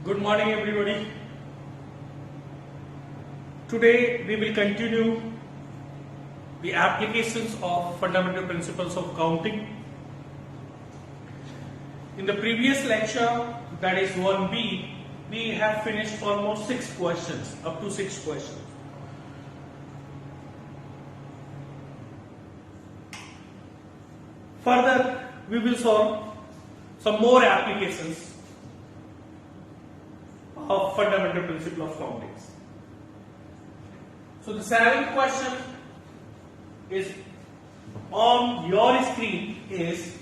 Good morning, everybody. Today we will continue the applications of fundamental principles of counting. In the previous lecture, that is 1B, we have finished almost 6 questions, up to 6 questions. Further, we will solve some more applications of fundamental principle of counting. So the 7th question is on your screen is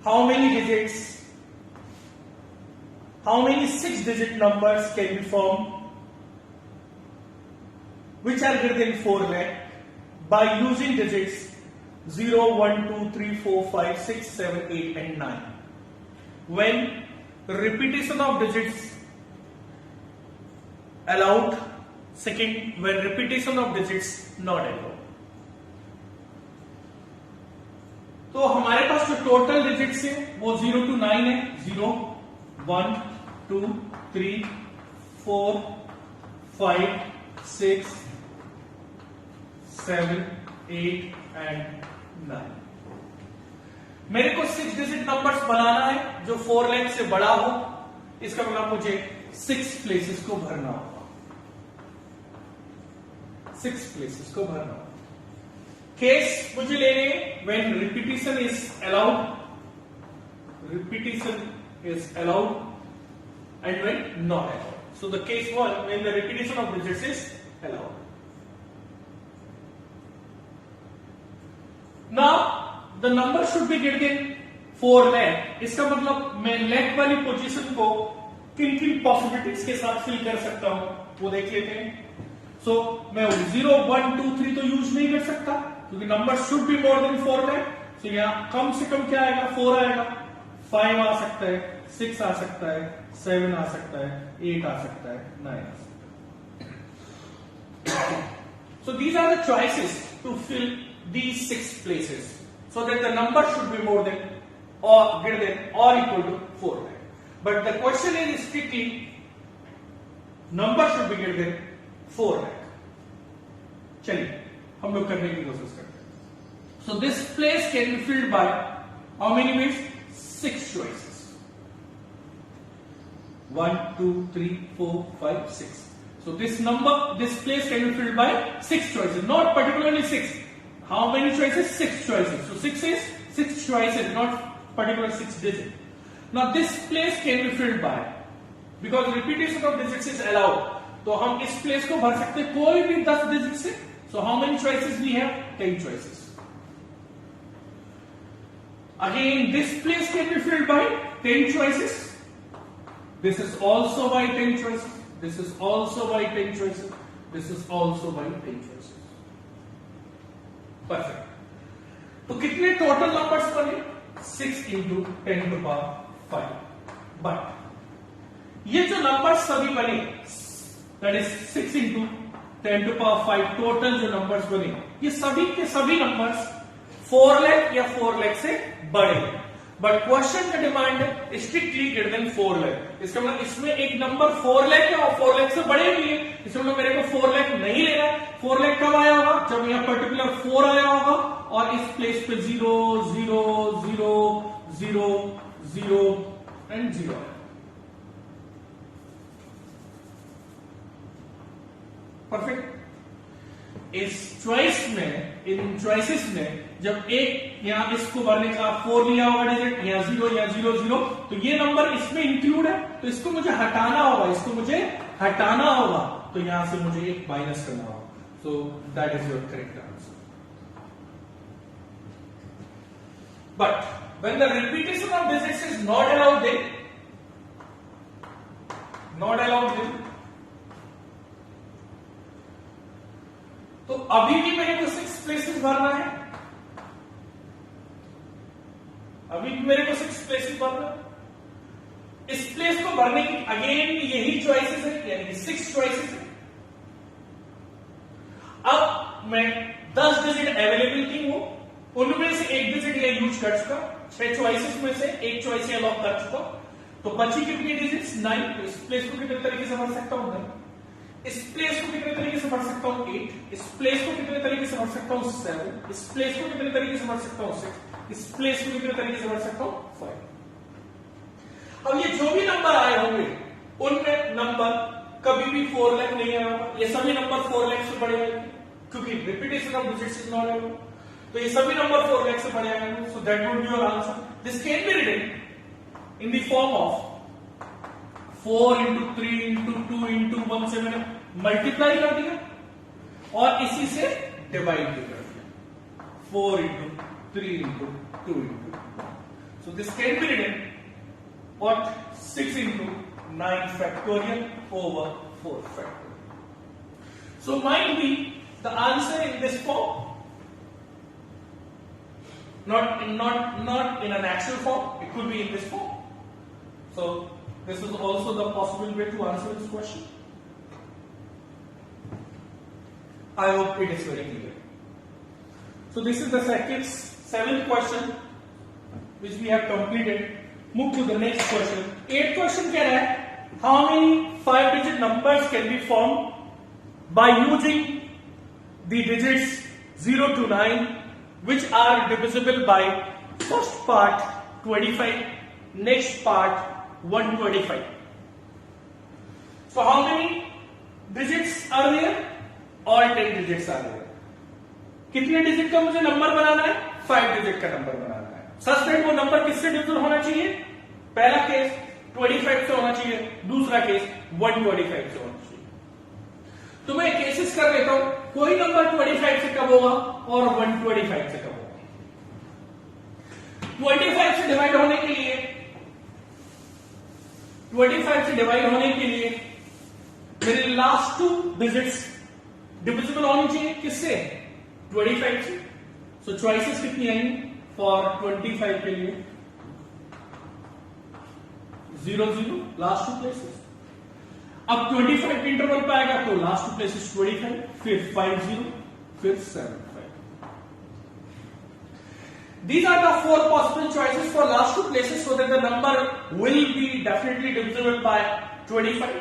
how many 6-digit numbers can be formed which are greater than 4 lakh by using digits 0, 1, 2, 3, 4, 5, 6, 7, 8 and 9 when repetition of digits allowed. Second, when repetition of digits not allowed. तो हमारे पास जो total digits है वो 0 to 9 है. 0, 1, 2, 3, 4, 5, 6, 7, 8 and 9. मेरे को 6 digit numbers बनाना है जो 4 लाख से बड़ा हो. इसका मतलब मुझे 6 प्लेसेस को भरना होगा. 6 प्लेसेस को भरना होगा. केस मुझे लेने when repetition is allowed and when not allowed. So the case 1 when the repetition of digits is allowed. Now the number should be greater than 4 lakh. इसका मतलब मैं lakh वाली पोजीशन को किन किन पॉसिबिलिटीज के साथ फिल कर सकता हूं वो देख लेते हैं. सो मैं 0, 1, 2, 3 तो यूज नहीं कर सकता क्योंकि number should be more than 4 lakh. तो यहां कम से कम क्या आएगा? 4 आएगा. 5 आ सकता है, 6 आ सकता है, 7 आ सकता है, 8 आ सकता है, 9 आ सकता है. So these are the choices to fill these 6 places. So that the number should be more than or greater than or equal to 4 lakh. But the question is strictly number should be greater than 4 lakh. चलिए हम लोग करने की कोशिश करते हैं. So this place can be filled by how many ways? 6 choices. 1, 2, 3, 4, 5, 6. So this place can be filled by 6 choices, not particularly 6. How many choices? 6 choices. So 6 is 6 choices, not particular 6 digit. Now this place can be filled by, because repetition of digits is allowed. तो हम इस place को भर सकते हैं कोई भी 10 digit से. So how many choices we have? 10 choices. Again, this place can be filled by 10 choices. This is also by 10 choices. This is also by 10 choices. This is also by 10 choices. Perfect. तो कितने total numbers बने? 6 into 10 to the power 5. But ये जो numbers सभी बने that is 6 into 10 to the power 5 total जो numbers बने ये सभी के सभी नंबर्स 4 लाख या 4 लाख से बड़े. बट क्वेश्चन का डिमांड है स्ट्रिक्टली ग्रेटर देन 4 लाख. इसका मतलब इसमें एक नंबर 4 लाख है और 4 लाख से बड़े भी है. इसका मतलब मेरे को 4 लाख नहीं लेना है. 4 लाख कब आया होगा? जब यहां पर्टिकुलर 4 आया होगा और इस प्लेस पे 0, 0, 0, 0, 0 एंड 0. परफेक्ट. इस चॉइस में, इन चॉइसेस में जब एक यहां इसको भरने का 4 लिया होगा डिजिट, या 0 या 0, 0, तो ये नंबर इसमें इंक्लूड है. तो इसको मुझे हटाना होगा. तो यहां से मुझे एक माइनस करना होगा. So that is your correct answer. But when the repetition of digits is not allowed then तो अभी भी मेरे को 6 प्लेसेस भरना है. इस प्लेस को भरने की अगेन यही चॉइसेस है, यानी कि 6 चॉइसेस है. अब मैं 10 डिजिट अवेलेबल की हूं, उनमें से एक डिजिट ये यूज कर चुका. 6 चॉइसेस में से एक चॉइस ये लॉक कर चुका. तो बची कितनी डिजिट्स 9। तो इस प्लेस को कितने तरीके से भर सकता हूं 9, इस प्लेस को कितने तरीके से भर सकता हूं 8, इस प्लेस को कितने तरीके से भर सकता हूं 7, इस प्लेस को कितने तरीके से भर सकता हूं 6, इस प्लेस को कितने तरीके से भर सकता हूं 5। अब ये जो भी नंबर आए होंगे उनमें नंबर कभी भी 4 लाख नहीं आया होगा, ये सभी नंबर 4 लाख से बड़े आएंगे क्योंकि repetition of digits is not able, तो ये सभी नंबर 4 लाख से बड़े आएंगे। So that would be your answer. This can be written in the form of 4 into 3 into 2 into 1 से मैंने मल्टीप्लाई कर दिया और इसी से डिवाइड भी कर दिया 4 into 3 into 2 into 1. So this can be written what 6 into 9 factorial over 4 factorial. So might be the answer in this form, not in an actual form, it could be in this form. So this is also the possible way to answer this question. I hope it is very clear. So this is the seventh question which we have completed. Move to the next question. 8th question kya hai? How many 5-digit numbers can be formed by using the digits 0 to 9 which are divisible by first part 25, next part 125. So how many digits are there? All 10 digits are there. कितने digit का मुझे number बनाना है? 5 digit का number बनाना है। सच में वो number किससे divisible होना चाहिए? पहला केस 25 से होना चाहिए, दूसरा केस 125 से होना चाहिए। तो मैं केसेस कर लेता हूं, कोई नंबर 25 से कब होगा और 125 से कब होगा। 25 से डिवाइड होने के लिए 25 से डिवाइड होने के लिए मेरे लास्ट 2 डिजिट्स डिविजिबल होनी चाहिए किससे? 25 से। सो चॉइसेस कितनी आएंगी फॉर 25 के लिए? 0 0 लास्ट 2 प्लेसेस। अब 25 के इंटरवल पे आएगा तो लास्ट 2 प्लेसेस 25, फिर 5 0, फिर 7 5। These are the 4 possible choices for last 2 places so that the number will be definitely divisible by 25.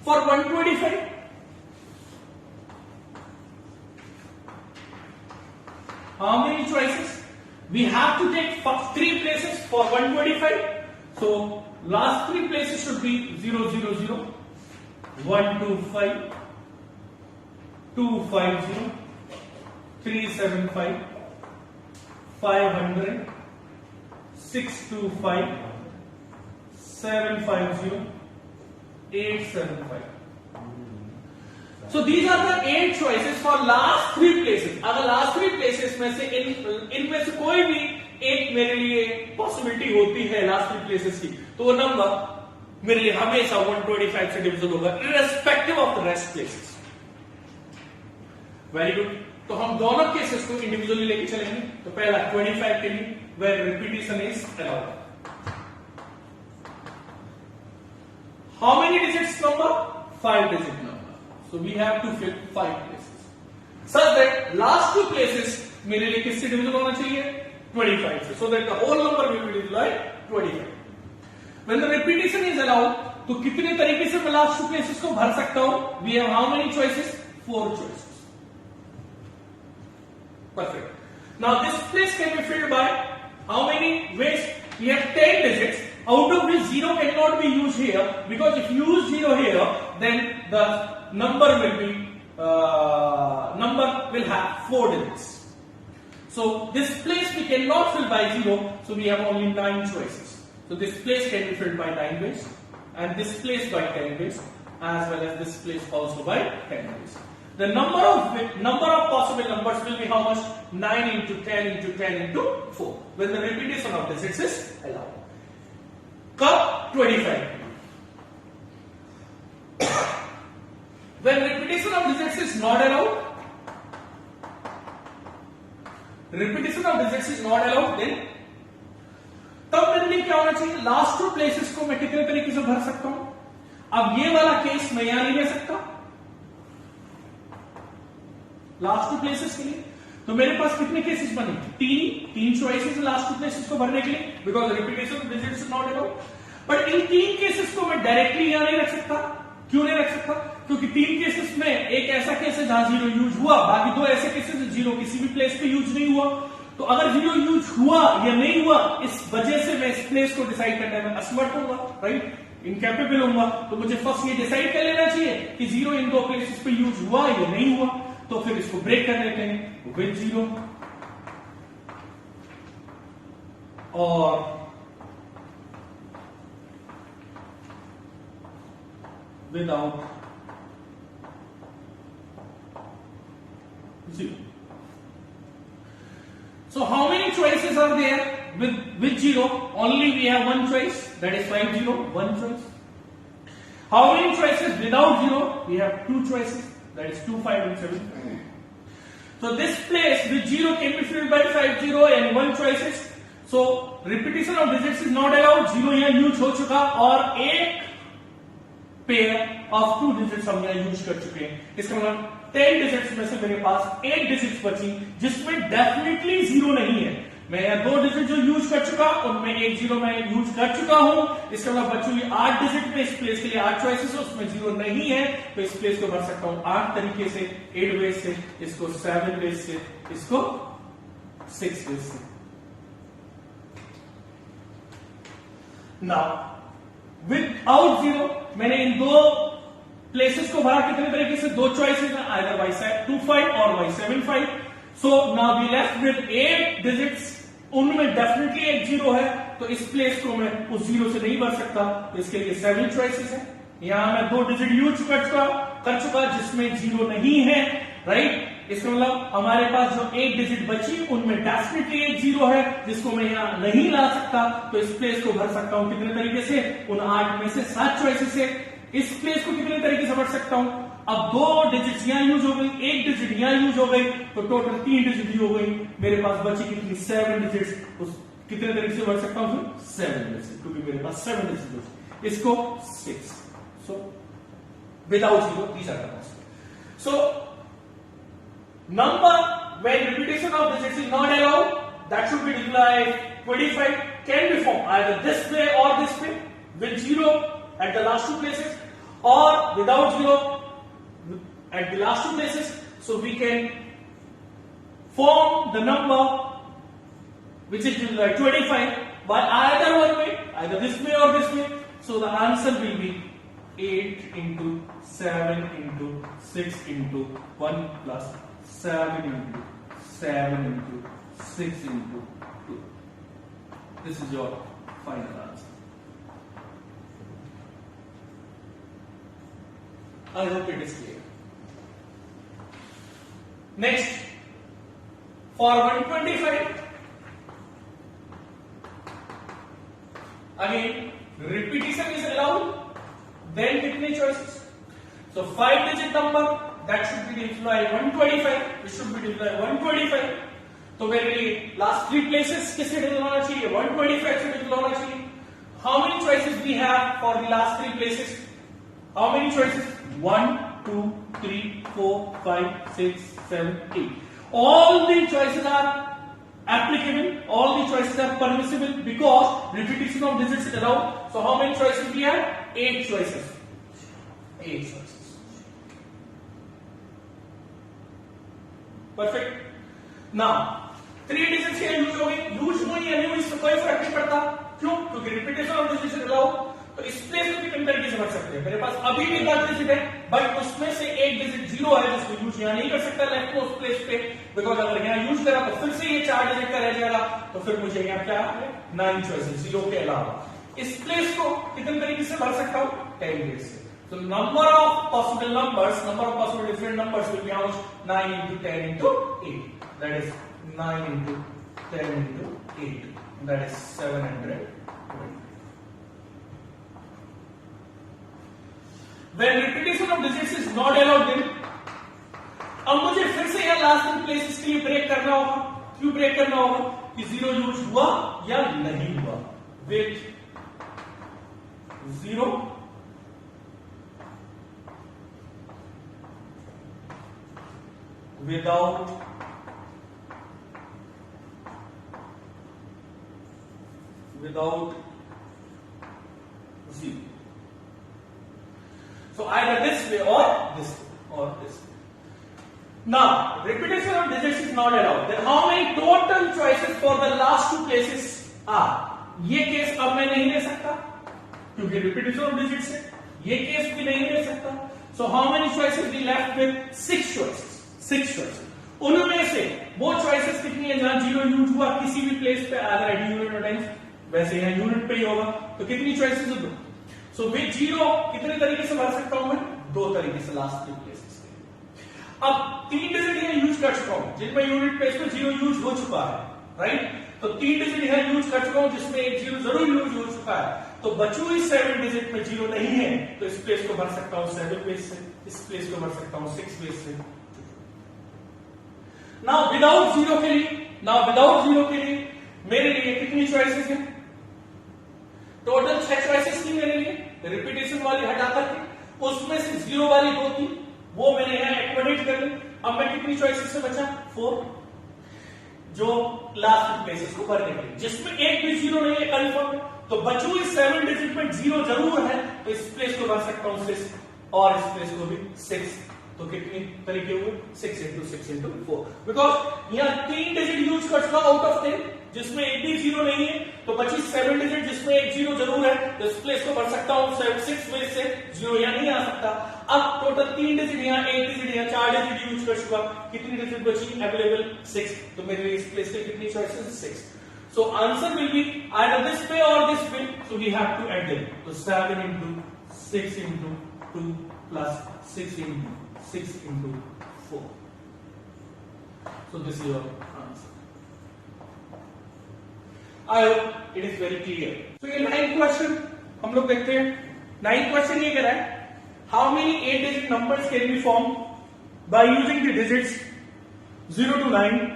For 125, how many choices? We have to take 3 places for 125. So last 3 places should be 0 0 0, 125, 250, 375, 500, 625, 750, 875. So these are the 8 choices for last 3 places. अगर last 3 places में से इनमें से कोई भी एक मेरे लिए पॉसिबिलिटी होती है last 3 places की, तो वो नंबर मेरे लिए हमेशा 125 से डिविजिबल होगा irrespective of the rest places. Very good. तो हम दोनों केसेस को इंडिविजुअली लेके चलेंगे। तो पहला 25 के लिए where repetition is allowed. How many digits number? 5 digit number. So we have to fill 5 places. Such that last 2 places मेरे लिए किससे डिविजिबल होना चाहिए? 25 से. So that the whole number will be divisible by 25. When the repetition is allowed, तो कितने तरीके से मैं last 2 places को भर सकता हूं? We have how many choices? 4 choices. Perfect. Now this place can be filled by how many ways? We have 10 digits, out of which 0 cannot be used here, because if you use 0 here, then the number will have 4 digits. So this place we cannot fill by 0, so we have only 9 choices. So this place can be filled by 9 ways, and this place by 10 ways, as well as this place also by 10 ways. The number of possible numbers will be how much? 9 into 10 into 10 into 4. When the repetition of digits is allowed. Cup 25. When repetition of digits is not allowed, then तब मेरे लिए क्या होना चाहिए? Last 2 places को मैं कितने तरीके से भर सकता हूं? अब ये वाला केस मैं यहां नहीं ले सकता लास्ट 2 प्लेसेस के लिए, तो मेरे पास कितने केसेस बने? 3 चॉइसेस लास्ट 2 प्लेसेस को भरने के लिए, because repetition digits not allowed. But in तीन केसेस को मैं डायरेक्टली यहां नहीं रख सकता। क्यों नहीं रख सकता? क्योंकि तीन केसेस में एक ऐसा केस है जहां जीरो यूज हुआ, बाकी दो ऐसे केसेस है जीरो किसी भी प्लेस पे यूज नहीं हुआ। तो अगर जीरो यूज हुआ या नहीं हुआ, इस वजह से मैं इस प्लेस को डिसाइड करने में असमर्थ होगा, राइट, इनकैपेबल होऊंगा। तो मुझे फर्स्ट ये डिसाइड कर लेना चाहिए कि जीरो इन दो प्लेसेस पे यूज हुआ या नहीं हुआ। तो फिर इसको ब्रेक कर लेते हैं विद जीरो और without zero. So how many choices are there with zero? Only we have one choice, that is 5 0, one choice. How many choices without zero? We have two choices, that is 2 5 and 7. So this place with zero can be filled by 5 0 and one choices. So repetition of digits is not allowed. Zero यहाँ use हो चुका और एक pair of two digits हम यहाँ use कर चुके हैं। इसका मतलब 10 डिजिट्स में से मेरे पास 8 डिजिट्स बची जिसमें डेफिनेटली जीरो नहीं है। मैं यहाँ दो डिजिट जो यूज कर चुका उनमें एक जीरो मैं यूज कर चुका हूं। इसका मतलब बची 8 डिजिट में इस प्लेस के लिए 8 चॉइसेस है, उसमें जीरो नहीं है। तो इस प्लेस को भर सकता हूं 8 तरीके से, 8 वेज से, इसको 7 वेज से, इसको 6 वेज से। नाउ विदाउट जीरो मैंने इन दो प्लेसेस को भरा कितने तरीके से? दो चॉइसेस हैं, आइदर बाय 2 5 और by 7 5। So now we left with 8 digits, उनमें डेफिनेटली एक जीरो है। तो इस प्लेस को मैं उस जीरो से नहीं भर सकता, तो इसके लिए 7 चॉइसेस है। यहां मैं दो डिजिट यूज कर चुका जिसमें जीरो नहीं है, राइट। इसका मतलब हमारे पास जो एक डिजिट बची उनमें डेफिनेटली एक जीरो है जिसको मैं यहां नहीं ला सकता। तो इस प्लेस को भर सकता हूं कितने तरीके से? उन 8 में से 7 चॉइसेस है। इस प्लेस को कितने तरीके से भर सकता हूं? अब दो डिजिट यहां यूज हो गई, एक डिजिट यहां यूज हो गई, तो टोटल 3 डिजिट ही हो गई। मेरे पास बची कितनी? 7 डिजिट। उस कितने तरीके से भर सकता हूं? 7 में से, क्योंकि मेरे पास 7 डिजिट बची। इसको 6। So without zero these are the possible. So number when repetition of digits is not allowed, that should be divided 25, can be formed either this way or this way, with zero at the last two places or without zero at the last two places. So we can form the number which is divided 25 by either one way, either this way or this way. So the answer will be 8 into 7 into 6 into 1 plus 7 into 7 into 6 into 2. This is your final answer. I hope it is clear. Next, for 125, again repetition is allowed. Then कितने choices? So 5 digit number, that should be divided 125. It should be divided 125. तो मेरे लिए last 3 places किससे divide चाहिए? 125 से divide चाहिए। How many choices we have for the last 3 places? How many choices? 1 2 3 4 5 6 7 8. All the choices are applicable. All the choices are permissible because repetition of digits is allowed. So how many choices we have? 8 choices. 8 choices. Perfect. Now 3 digits here use हो गई, use हुई या नहीं हुई इससे कोई फर्क नहीं पड़ता। क्यों? क्योंकि रिपीटेशन ऑफ डिजिट्स अलाउड। तो इस प्लेस को कितने तरीके से भर सकते हैं? मेरे पास अभी भी 10 डिजिट है, बट उसमें से एक डिजिट जीरो है जिसको यूज यहाँ नहीं कर सकता लेफ्ट को उस प्लेस पे, बिकॉज अगर यहाँ यूज करा तो फिर से ये 4 डिजिट का रह जाएगा। तो फिर मुझे यहाँ क्या है? 9 चॉइसेस जीरो के अलावा। इस प्लेस को कितने तरीके से भर सकता हूँ? 10 डिजिट से। So number of possible numbers, number of possible different numbers will be how much? 9 into 10 into 8. That is 9 into 10 into 8. That is 720. When repetition of digits is not allowed, then अब मुझे फिर से यहाँ last 3 places के लिए break करना होगा। क्यों ब्रेक करना होगा? कि जीरो यूज हुआ या नहीं हुआ। With zero without 0. So either this way or this way or this way. Now repetition of digits is not allowed. Then how many total choices for the last two places are? ये case अब मैं नहीं ले सकता क्योंकि repetition of digits है. ये case भी नहीं ले सकता. So how many choices we left with? 6 choices. 6 choices. उनमें से वो choices कितनी है जहां 0 यूज हुआ किसी भी प्लेस पे, either at unit or times, वैसे यहाँ यूनिट पे ही होगा. तो कितनी choices है? 2. So with 0 कितने तरीके से भर सकता हूं मैं? 2 तरीके से लास्ट 3 प्लेसेस. अब 3 डिजिट यहाँ यूज कर चुका हूं जिसमें यूनिट प्लेस पे 0 यूज हो चुका है, राइट. तो 3 डिजिट यहाँ यूज कर चुका हूं जिसमें एक 0 जरूर यूज हो चुका है. तो बची हुई 7 डिजिट में 0 नहीं है तो इस प्लेस को भर सकता हूं 7 बेस से, इस प्लेस को भर सकता हूं 6 बेस से. नाउ विदाउट 0 के लिए मेरे लिए कितनी चॉइसेस हैं? टोटल 6 चॉइसेस थी मेरे लिए. रिपीटेशन वाली हटा करके उसमें से 0 वाली 2 थी, वो मैंने यहाँ एक्टिवेट कर ली. अब मैं कितनी चॉइसेस से बचा? 4, जो लास्ट प्लेसेस को भरने के लिए, जिसमें एक भी 0 नहीं है कंफर्म है. तो बची हुई 7 डिजिट में 0 जरूर है तो इस प्लेस को भर सकता हूं 6 और इस प्लेस को भी 6. तो कितने तरीके हुए? 6 into 6 into 4. बिकॉज यहाँ 3 डिजिट यूज कर चुका आउट ऑफ 10 जिसमें एक भी 0 नहीं है. तो बची 7 डिजिट जिसमें एक 0 जरूर है तो इस प्लेस को भर सकता हूं 6 में से 0 यहाँ नहीं आ सकता. अब टोटल 3 डिजिट यहाँ, 1 डिजिट यहाँ, 4 डिजिट यूज कर चुका. कितनी डिजिट बची अवेलेबल? 6. तो मेरे इस प्लेस पे कितनी choices? 6. So answer will be either this way or this way. So we have to add them. So 7 into 6 into 2 plus 6 into 6 into 4. So this is your answer. I hope it is very clear. So ये 9th question हम लोग देखते हैं. 9th question ये कह रहा है how many 8-digit numbers can be formed by using the digits 0 to 9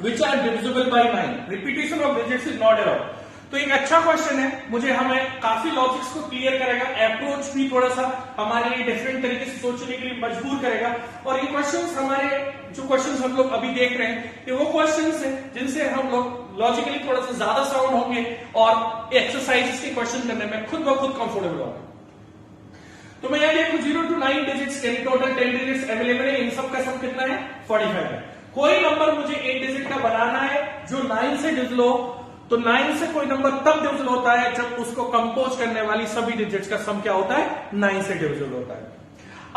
which are divisible by 9. Repetition of digits is not allowed. तो एक अच्छा क्वेश्चन है, मुझे हमें काफी लॉजिक्स को क्लियर करेगा, अप्रोच भी थोड़ा सा हमारे लिए डिफरेंट तरीके से सोचने के लिए मजबूर करेगा. और ये क्वेश्चंस हमारे जो क्वेश्चंस हम लोग अभी देख रहे हैं ये वो क्वेश्चंस हैं जिनसे हम लोग लॉजिकली थोड़ा सा ज्यादा साउंड होंगे और एक्सरसाइजेस के क्वेश्चन करने में खुद ब खुद कंफर्टेबल होंगे. तो मैं यहाँ देखो 0 to 9 डिजिट्स यानी टोटल 10 डिजिट्स अवेलेबल है. इन सब का सम कितना है? 45 है. कोई नंबर मुझे 8 डिजिट का बनाना है जो 9 से डिविजिबल हो. तो 9 से कोई नंबर तब डिविजिबल होता है जब उसको कंपोज करने वाली सभी डिजिट्स का सम क्या होता है? 9 से डिविजिबल होता है.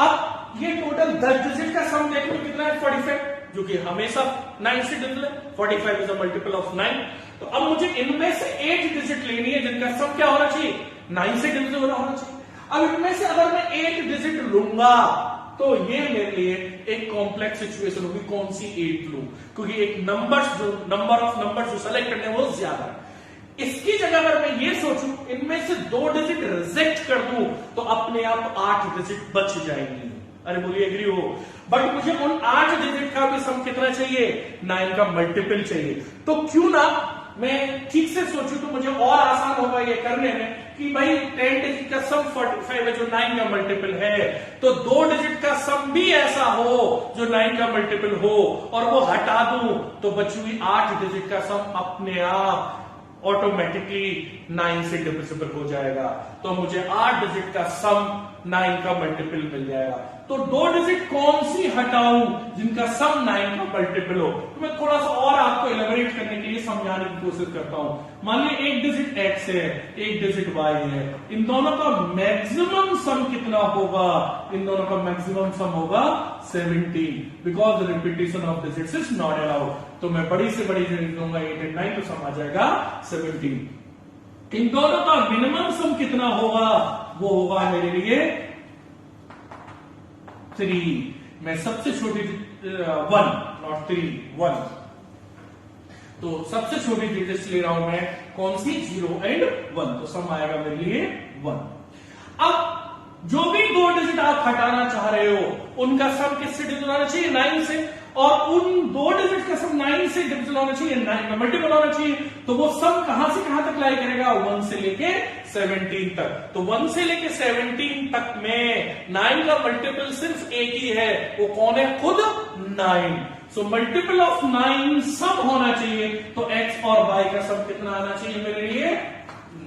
अब ये टोटल 10 डिजिट का सम देखो कितना है? 45, जो कि हमेशा 9 से डिविजिबल है. 45 इज अ मल्टीपल ऑफ 9. तो अब मुझे इनमें से 8 डिजिट लेनी है जिनका सम क्या होना चाहिए? 9 से डिविजिबल होना चाहिए. अब इनमें से अगर मैं 8 डिजिट लूंगा तो ये मेरे लिए एक कॉम्प्लेक्स सिचुएशन होगी. कौन सी 8 लूं? क्योंकि एक नंबर ऑफ नंबर्स जो सेलेक्ट करने वो ज्यादा है. इसकी जगह अगर मैं ये सोचूं इनमें से 2 डिजिट रिजेक्ट कर दूं तो अपने आप 8 डिजिट बच जाएंगी. अरे बोलिए एग्री हो? बट मुझे उन 8 डिजिट का भी सम कितना चाहिए? 9 का मल्टीपल चाहिए. तो क्यों ना मैं ठीक से सोचूं तो मुझे और आसान होगा ये करने में कि भाई 10 डिजिट का सम 45 है जो 9 का मल्टीपल है. तो 2 डिजिट का सम भी ऐसा हो जो 9 का मल्टीपल हो और वो हटा दूं तो बची हुई 8 डिजिट का सम अपने आप ऑटोमेटिकली 9 से डिविजिबल हो जाएगा. तो मुझे 8 डिजिट का सम 9 का मल्टीपल मिल जाएगा. तो 2 डिजिट कौन सी हटाऊं जिनका सम 9 का मल्टीपल हो? तो मैं थोड़ा सा और आपको इलेबोरेट करने के लिए समझाने की कोशिश करता हूं. मान लीजिए एक डिजिट x है, एक डिजिट y है. इन दोनों का मैक्सिमम सम कितना होगा? इन दोनों का मैक्सिमम सम होगा 17 because the repetition of digits is not allowed. तो मैं बड़ी से बड़ी डिजिट लूंगा 8 and 9 तो सम आ जाएगा 17. इन दोनों का मिनिमम सम कितना होगा? वो होगा मेरे लिए 3. मैं सबसे छोटी 1 नॉट 3 1. तो सबसे छोटी डिजिट्स ले रहा हूं मैं. कौन सी? 0 and 1. तो सम आएगा मेरे लिए 1. अब जो भी 2 डिजिट आप हटाना चाह रहे हो उनका सम किससे डिविजिबल होना चाहिए? 9 से. और उन 2 डिजिट का सम 9 से डिविजिबल होना चाहिए, 9 का मल्टीपल होना चाहिए. तो वो सम कहां से कहां तक लाई करेगा? 1 से लेके 17 तक. तो 1 से लेके 17 तक में 9 का मल्टीपल सिर्फ एक ही है. वो कौन है? खुद 9. सो मल्टीपल ऑफ 9 सम होना चाहिए. तो x और y का सम कितना आना चाहिए मेरे लिए?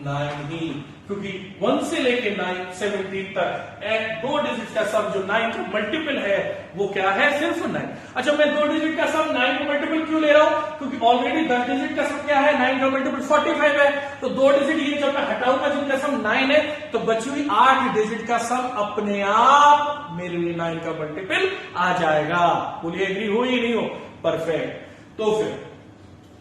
9 ही, क्योंकि 1 से लेके 9 17 तक दो डिजिट का सम जो 9 का मल्टीपल है वो क्या है, सिर्फ 9। अच्छा, मैं दो डिजिट का सम 9 का मल्टीपल क्यों ले रहा हूं, क्योंकि ऑलरेडी 10 डिजिट का सम क्या है, 9 का मल्टीपल 45 है। तो दो डिजिट ये जब मैं हटाऊंगा जिनका सम 9 है, तो बची हुई 8 डिजिट का सम अपने आप मेरे लिए 9 का मल्टीपल आ जाएगा। बोलिए एग्री हो या नहीं हो? परफेक्ट। तो फिर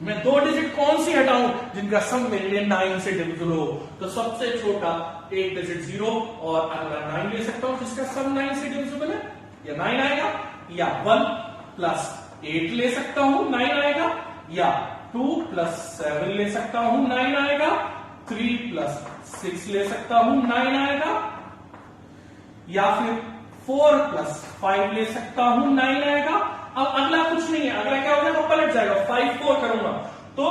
मैं दो डिजिट कौन सी हटाऊं जिनका सम मेरे लिए 9 से डिविजिबल हो? तो सबसे छोटा एक डिजिट 0 और अगला 9 ले सकता हूं जिसका सम 9 से डिविजिबल है, या 9 आएगा, या 1 प्लस 8 ले सकता हूं 9 आएगा, या 2 प्लस 7 ले सकता हूं 9 आएगा, 3 प्लस 6 ले सकता हूं 9 आएगा, या फिर 4 प्लस 5 ले सकता हूं 9 आएगा। अब अगला कुछ नहीं है, अगला क्या हो जाएगा, पलट जाएगा, 5 4 करूंगा तो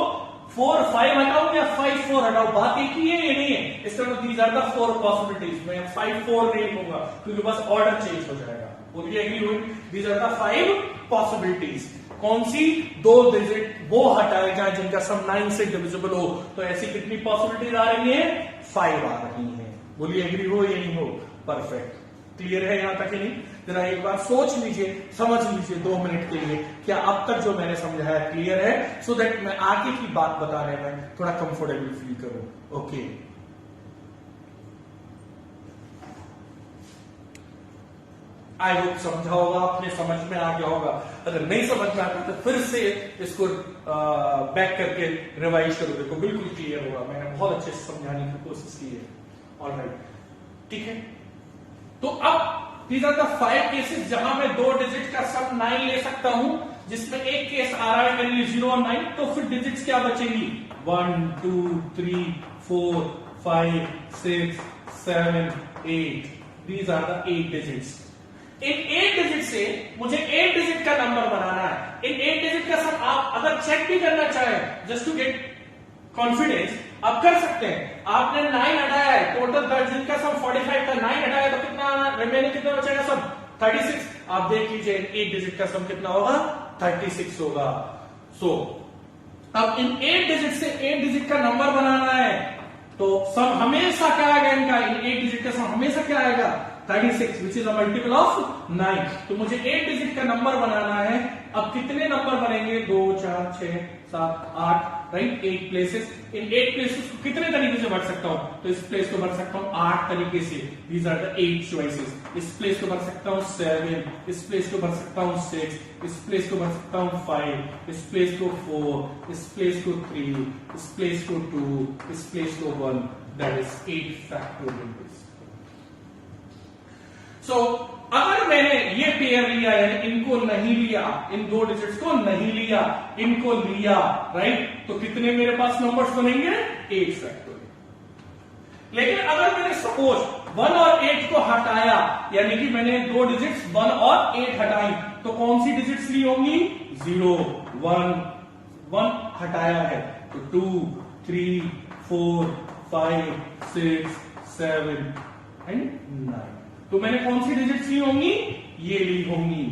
4 5 हटाऊं या 5 4 हटाऊं, बात एक ही है ये नहीं है। इसका मतलब दीज आर द 4 पॉसिबिलिटीज। मैं 5 4 नहीं लूंगा क्योंकि बस ऑर्डर चेंज हो जाएगा। बोलिए एग्री हुई? These are the 5 possibilities. कौन सी? दो डिजिट वो हटाए जाए जिनका सम 9 से डिविजिबल हो। तो ऐसी कितनी पॉसिबिलिटीज आ रही है? 5 आ रही है। बोलिए एग्री हो या नहीं हो? परफेक्ट। क्लियर है यहां तक ही नहीं? जरा एक बार सोच लीजिए, समझ लीजिए 2 मिनट के लिए, क्या अब तक जो मैंने समझाया क्लियर है, सो दैट मैं आगे की बात बताने में थोड़ा कंफर्टेबल फील करूं। ओके, आई होप समझा होगा, अपने समझ में आ गया होगा। अगर नहीं समझ में आता तो फिर से इसको बैक करके रिवाइज करो, देखो बिल्कुल क्लियर होगा। मैंने बहुत अच्छे से समझाने की कोशिश की है। ऑलराइट, ठीक है। तो अब दीज आर द 5 केसेस जहां मैं दो डिजिट का सम 9 ले सकता हूं, जिसमें एक केस आ रहा है मेरे लिए 0 और 9। तो फिर डिजिट्स क्या बचेंगी? 1 2 3 4 5 6 7 8। These are the 8 digits. इन 8 डिजिट से मुझे 8 डिजिट का नंबर बनाना है। इन 8 डिजिट का सम आप अगर चेक भी करना चाहें, जस्ट टू गेट कॉन्फिडेंस, आप कर सकते हैं। आपने 9 हटाया है, टोटल 10 डिजिट का सम 45 था, 9 हटाया तो कितना रिमेनिंग कितना बचेगा सम? 36। आप देख लीजिए 8 डिजिट का सम कितना होगा? 36 होगा। सो अब इन 8 डिजिट से 8 डिजिट का नंबर बनाना है, तो सम हमेशा क्या आएगा इनका? इन 8 डिजिट का सम हमेशा क्या आएगा? 36, which is a multiple of 9। तो मुझे 8 डिजिट का नंबर बनाना है। अब कितने नंबर बनेंगे? 2 4 6 7 8, राइट? 8 प्लेसेस। इन 8 प्लेसेस को कितने तरीके से भर सकता हूं? तो इस प्लेस को भर सकता हूं 8 तरीके से। These are the 8 choices. इस प्लेस को भर सकता हूं 7, इस प्लेस को भर सकता हूं 6, इस प्लेस को भर सकता हूं 5, इस प्लेस को 4, इस प्लेस को 3, इस प्लेस को 2, इस प्लेस को 1। That is 8 factorial place. So अगर मैंने ये पेयर लिया है, इनको नहीं लिया, इन दो डिजिट्स को नहीं लिया, इनको लिया, राइट? तो कितने मेरे पास नंबर्स बनेंगे? 8 फैक्टोरियल। लेकिन अगर मैंने सपोज 1 और 8 को हटाया, यानी कि मैंने दो डिजिट्स 1 और 8 हटाई, तो कौन सी डिजिट्स ली होंगी? 0 1 हटाया है तो 2 3 4 5 6 7 एंड 9। तो मैंने कौन सी डिजिट्स ली होंगी? ये ली होंगी।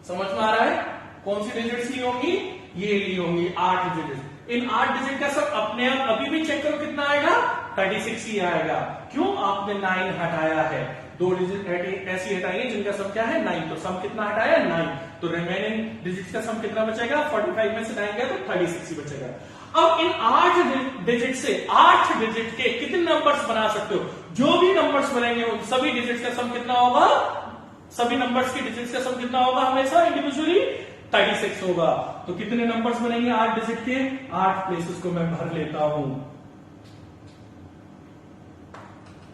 समझ में आ रहा है? कौन सी डिजिट्स ली होंगी? ये ली होंगी 8 डिजिट। इन 8 डिजिट का सब अपने आप अभी भी चेक करो कितना आएगा? 36 ही आएगा। क्यों? आपने 9 हटाया है। दो डिजिट ऐसी हटाइए जिनका सम क्या है? 9। तो सम कितना हटाया? 9। तो रिमेनिंग डिजिट का सम कितना बचेगा? 45 में से 9 गया तो 36 ही बचेगा। अब इन 8 डिजिट से 8 डिजिट के कितने नंबर्स बना सकते हो? जो भी नंबर्स बनेंगे उन सभी डिजिट्स का सम कितना होगा? सभी नंबर्स के डिजिट्स का सम कितना होगा? हमेशा इंडिविजुअली 36 होगा। तो कितने नंबर्स बनेंगे 8 डिजिट के? 8 प्लेसेस को मैं भर लेता हूं।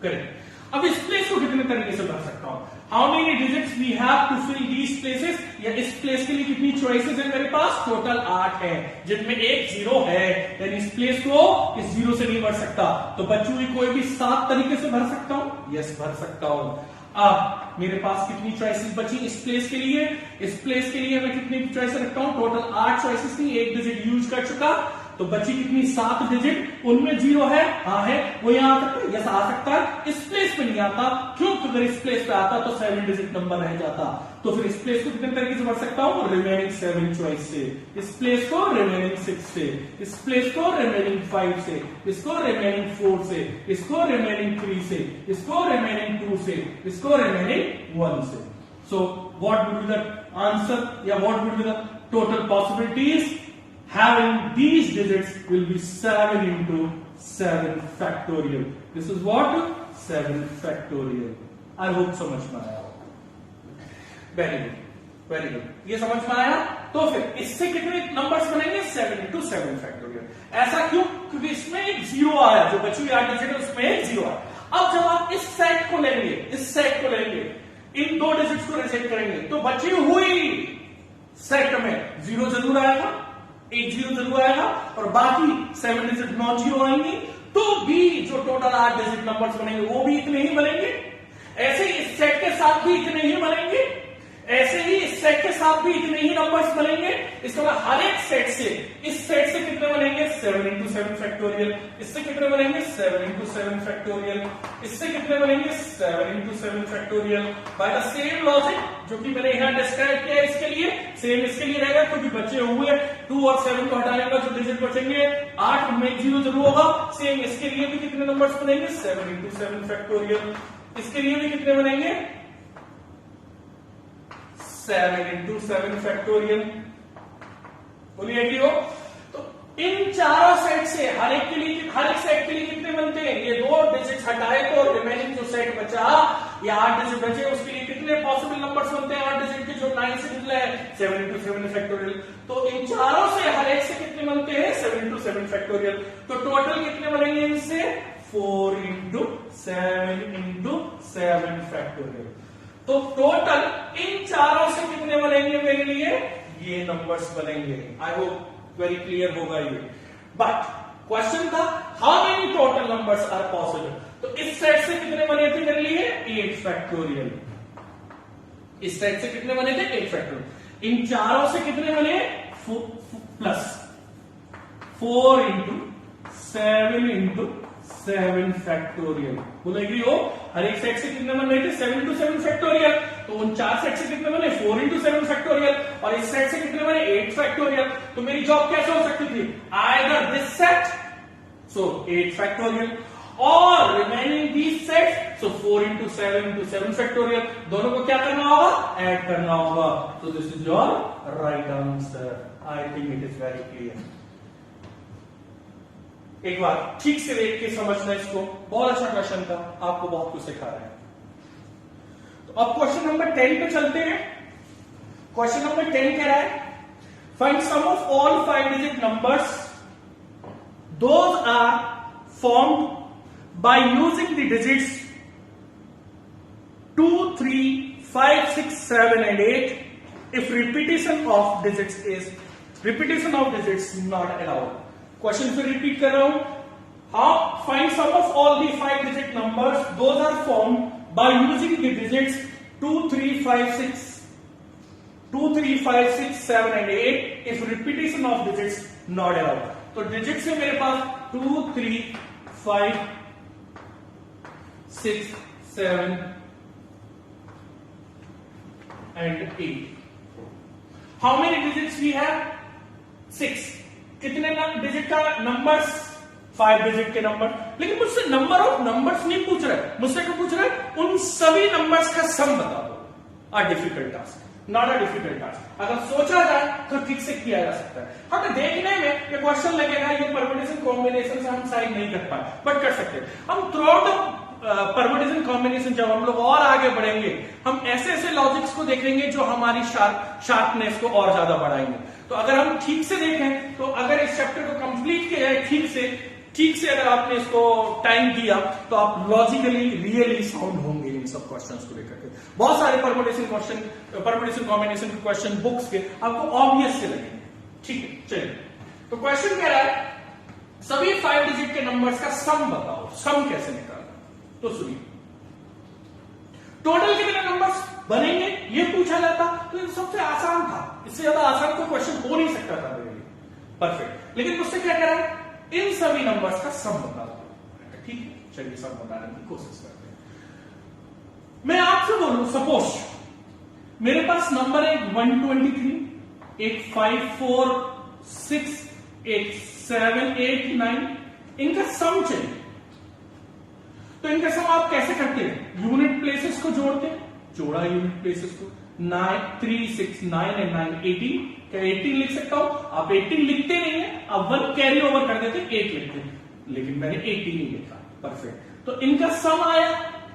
करेक्ट। अब इस प्लेस को कितने तरीके से भर सकता हूं? How many digits we have to fill these places? या इस प्लेस के लिए कितनी चॉइसेस है मेरे पास? टोटल 8 है, जिनमें एक 0 है, यानी इस प्लेस को इस 0 से नहीं भर सकता। तो बची हुई कोई भी 7 तरीके से भर सकता हूं? यस, भर सकता हूं। अब मेरे पास कितनी चॉइसेस बची इस प्लेस के लिए? इस प्लेस के लिए मैं कितनी चॉइसेस रखता हूं? टोटल 8 चॉइसेस थी, एक डिजिट यूज कर चुका। तो बची कितनी 7 डिजिट, उनमें 0 है, हाँ है, वो यहां आ सकता है, यस आ सकता है। इस प्लेस पे नहीं आता, क्यों? अगर इस प्लेस पे आता तो 7 डिजिट नंबर रह जाता। तो फिर इस प्लेस को कितने तरीके से भर सकता हूं? रिमेनिंग 7 चॉइस से, इस प्लेस को रिमेनिंग 6 से, इस प्लेस को रिमेनिंग 5 से, इसको रिमेनिंग 4 से, इसको रिमेनिंग 3 से, इसको रिमेनिंग 2 से, इसको रिमेनिंग 1 से। So what would be the answer? Yeah, what would be the total possibilities? Having these digits will be 7 into 7 factorial. This is what? 7 factorial. I hope समझ में आया। Very good, very good. ये समझ में आया? तो फिर इससे कितने नंबर्स बनेंगे? 7 into 7 factorial. ऐसा क्यों? क्योंकि इसमें एक 0 आया, जो बची हुई 8 डिजिट है उसमें एक 0 आया। अब जब आप इस सेट को लेंगे, इस सेट को लेंगे, इन 2 डिजिट्स को रिजेक्ट करेंगे, तो बची हुई सेट में 0 जरूर आएगा, एक 0 जरूर आएगा, और बाकी 7 डिजिट नॉन 0 आएंगी। तो भी जो टोटल 8 डिजिट नंबर्स बनेंगे वो भी इतने ही बनेंगे। ऐसे ही इस सेट के साथ भी इतने ही बनेंगे, ऐसे ही इस सेट के साथ भी इतने ही नंबर्स बनेंगे। इसके बाद हर एक सेट से, इस सेट से कितने बनेंगे? 7 into 7 फैक्टोरियल। इससे कितने बनेंगे? 7 into 7 फैक्टोरियल। इससे कितने बनेंगे? 7 into 7 factorial. By the same logic जो कि मैंने यहां डिस्क्राइब किया है, इसके लिए सेम इसके लिए रहेगा, क्योंकि बचे हुए 2 और 7 को हटाने का जो डिजिट बचेंगे 8, उनमें 0 जरूर होगा। सेम इसके लिए भी कितने नंबर्स बनेंगे? 7 into 7 फैक्टोरियल। इसके लिए भी कितने बनेंगे? 7 into 7 फैक्टोरियल। बोलिए एग्री हो? तो इन चारों सेट से हर एक सेट के लिए कितने बनते हैं? ये 2 डिजिट हटाए तो रिमेनिंग जो सेट बचा या 8 डिजिट बचे, उसके लिए कितने पॉसिबल नंबर्स बनते हैं 8 डिजिट के, जो 9 से निकला है? 7 into 7 फैक्टोरियल। तो इन चारों से हर एक से कितने बनते हैं? 7 into 7 फैक्टोरियल। तो टोटल कितने बनेंगे इनसे? 4 into 7 फैक्टोरियल। तो टोटल इन चारों से कितने बनेंगे मेरे लिए? ये नंबर्स बनेंगे। आई होप वेरी क्लियर होगा ये। बट क्वेश्चन था how many total numbers are possible. तो इस सेट से कितने बने थे मेरे लिए? 8 फैक्टोरियल। इस सेट से कितने बने थे? 8 फैक्टोरियल। इन चारों से कितने बने? Plus 4 into 7 into 7 factorial. बोलो एग्री हो? हर एक सेट से कितने बन रहे थे? 7 into 7 फैक्टोरियल। तो उन 4 सेट से कितने बने? 4 into 7 फैक्टोरियल। और इस सेट से कितने बने? 8 फैक्टोरियल। तो मेरी जॉब कैसे हो सकती थी? Either this set, so 8 factorial, और remaining these set, so 4 into 7 factorial. दोनों को क्या करना होगा? ऐड करना होगा। तो this is your right answer. I think it is very clear. एक बार ठीक से देख के समझना इसको। बहुत अच्छा क्वेश्चन था, आपको बहुत कुछ सिखा रहा है। तो अब क्वेश्चन नंबर 10 पे चलते हैं। क्वेश्चन नंबर 10 कह रहा है find sum of all 5 digit numbers, those are formed by using the digits 2, 3, 5, 6, 7 and 8 if repetition of digits not allowed। Question फिर रिपीट कर रहा हूं। How find sum of all the 5 digit numbers, those are formed by using the digits 2, 3, 5, 6, 7 and 8 if repetition of digits not allowed। तो digit से मेरे पास 2, 3, 5, 6, 7 and 8। How many digits we have? 6। कितने digit का numbers? 5 digit के number. लेकिन मुझसे number of numbers नहीं पूछ रहा है, मुझसे क्या पूछ रहा है? उन सभी नंबर्स का सम बता दो। A difficult task, not a difficult task. अगर सोचा जाए तो ठीक से किया जा सकता है। हमें देखने में ये क्वेश्चन लगेगा ये परम्यूटेशन कॉम्बिनेशन से हम साइड नहीं कर पाए, बट कर सकते हैं हम। थ्रू आउट परम्यूटेशन कॉम्बिनेशन जब हम लोग और आगे बढ़ेंगे, हम ऐसे ऐसे लॉजिक्स को देखेंगे जो हमारी शार्पनेस को और ज्यादा बढ़ाएंगे। तो अगर हम ठीक से देखें, तो अगर इस चैप्टर को कंप्लीट किया जाए ठीक से अगर आपने इसको टाइम दिया, तो आप लॉजिकली रियली साउंड होंगे इन सब क्वेश्चंस को लेकर के। बहुत सारे परम्यूटेशन कॉम्बिनेशन के क्वेश्चन बुक्स के आपको ऑब्वियस से लगेंगे। ठीक है, चलिए। तो क्वेश्चन कह रहा है सभी 5 डिजिट के नंबर्स का सम बताओ। सम कैसे निकालना? तो सुनिए, टोटल कितने नंबर्स बनेंगे ये पूछा जाता तो ये सबसे आसान था। इससे ज्यादा आसान कोई क्वेश्चन हो नहीं सकता था मेरे लिए। परफेक्ट। लेकिन मुझसे क्या कह रहा है, इन सभी नंबर्स का सम बता दो। ठीक है, चलिए सम बताने की कोशिश करते हैं। मैं आपसे बोलूं, सपोज मेरे पास नंबर है 123, एक 5, 4, 6, एक 7, 8, 9, इनका सम चाहिए। तो इनका सम आप कैसे करते हैं, यूनिट प्लेसेस को जोड़ते हैं, जोड़ा यूनिट प्लेसेस को, 9, 3, 6, 9 एंड 9, 18। क्या 18 लिख सकता हूं? आप 18 लिखते नहीं है, आप 1 कैरी ओवर कर देते 8 लिखते हैं, लेकिन मैंने 18 ही लिखा। परफेक्ट। तो इनका सम आया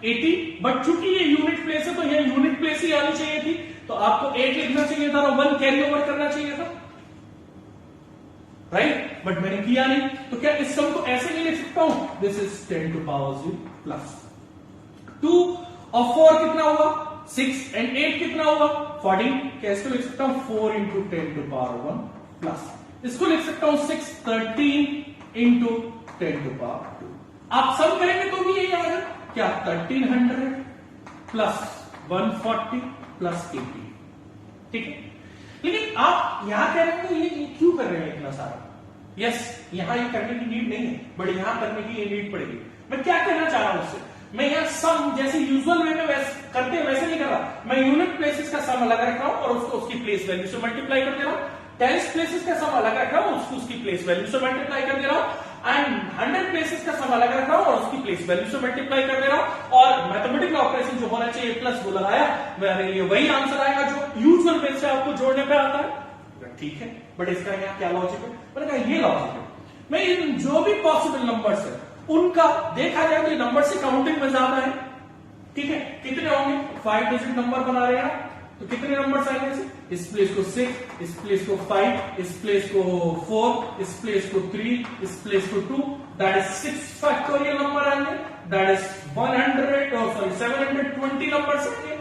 80, बट चूंकि ये यूनिट प्लेस है तो ये यूनिट प्लेस ही आनी चाहिए थी, तो आपको 8 लिखना चाहिए था और 1 कैरी ओवर करना चाहिए था, राइट? बट मैंने किया नहीं। तो क्या इस सम को ऐसे नहीं लिख सकता हूं, this is 10 to power 0 plus 2 और 4 कितना हुआ, 6 एंड 8 कितना हुआ, 14। क्या इसको लिख सकता हूं 4 इंटू 10 टू पावर 1 प्लस, इसको लिख सकता हूं 6, 13 इंटू 10 टू पावर 2। आप सम करेंगे तो भी यही आएगा, क्या 1300 प्लस 140 प्लस 80। ठीक है, लेकिन आप यहां कह रहे हैं ये क्यों कर रहे हैं इतना सारा? यस, यहां ये करने की नीड नहीं है, बट यहां करने की ये नीड पड़ेगी। मैं क्या कहना चाह रहा हूं उससे, मैं यहां सम जैसे यूजुअल वे में करते हैं वैसे नहीं कर रहा, मैं यूनिट प्लेसेस का सम अलग रख रहा हूं और उसको उसकी प्लेस वैल्यू से मल्टीप्लाई कर दे रहा हूं। टेंस प्लेसेस का सम अलग रख रहा हूं, उसको उसकी प्लेस वैल्यू से मल्टीप्लाई कर दे रहा हूं, एंड 100 प्लेसेस का सम अलग रख रहा हूं और उसकी प्लेस वैल्यू से मल्टीप्लाई कर दे रहा हूं। और मैथमेटिकल ऑपरेशन जो होना चाहिए प्लस वो लगाया, मेरे लिए वही आंसर आएगा जो यूजुअल वे से आपको जोड़ने पे आता है। ठीक है, बट इसका यहाँ क्या लॉजिक है? मैंने कहा ये लॉजिक है, मैं इन जो भी पॉसिबल नंबर्स है उनका देखा जाए तो ये नंबर से काउंटिंग में ज्यादा है। ठीक है, कितने होंगे, 5 डिजिट नंबर बना रहे हैं, तो कितने नंबर्स आएंगे, इस प्लेस को 6, इस प्लेस को 5, इस प्लेस को 4, इस प्लेस को 3, इस प्लेस को 2, दैट इज 6 फैक्टोरियल नंबर आएंगे, दैट इज 720 नंबर्स आएंगे।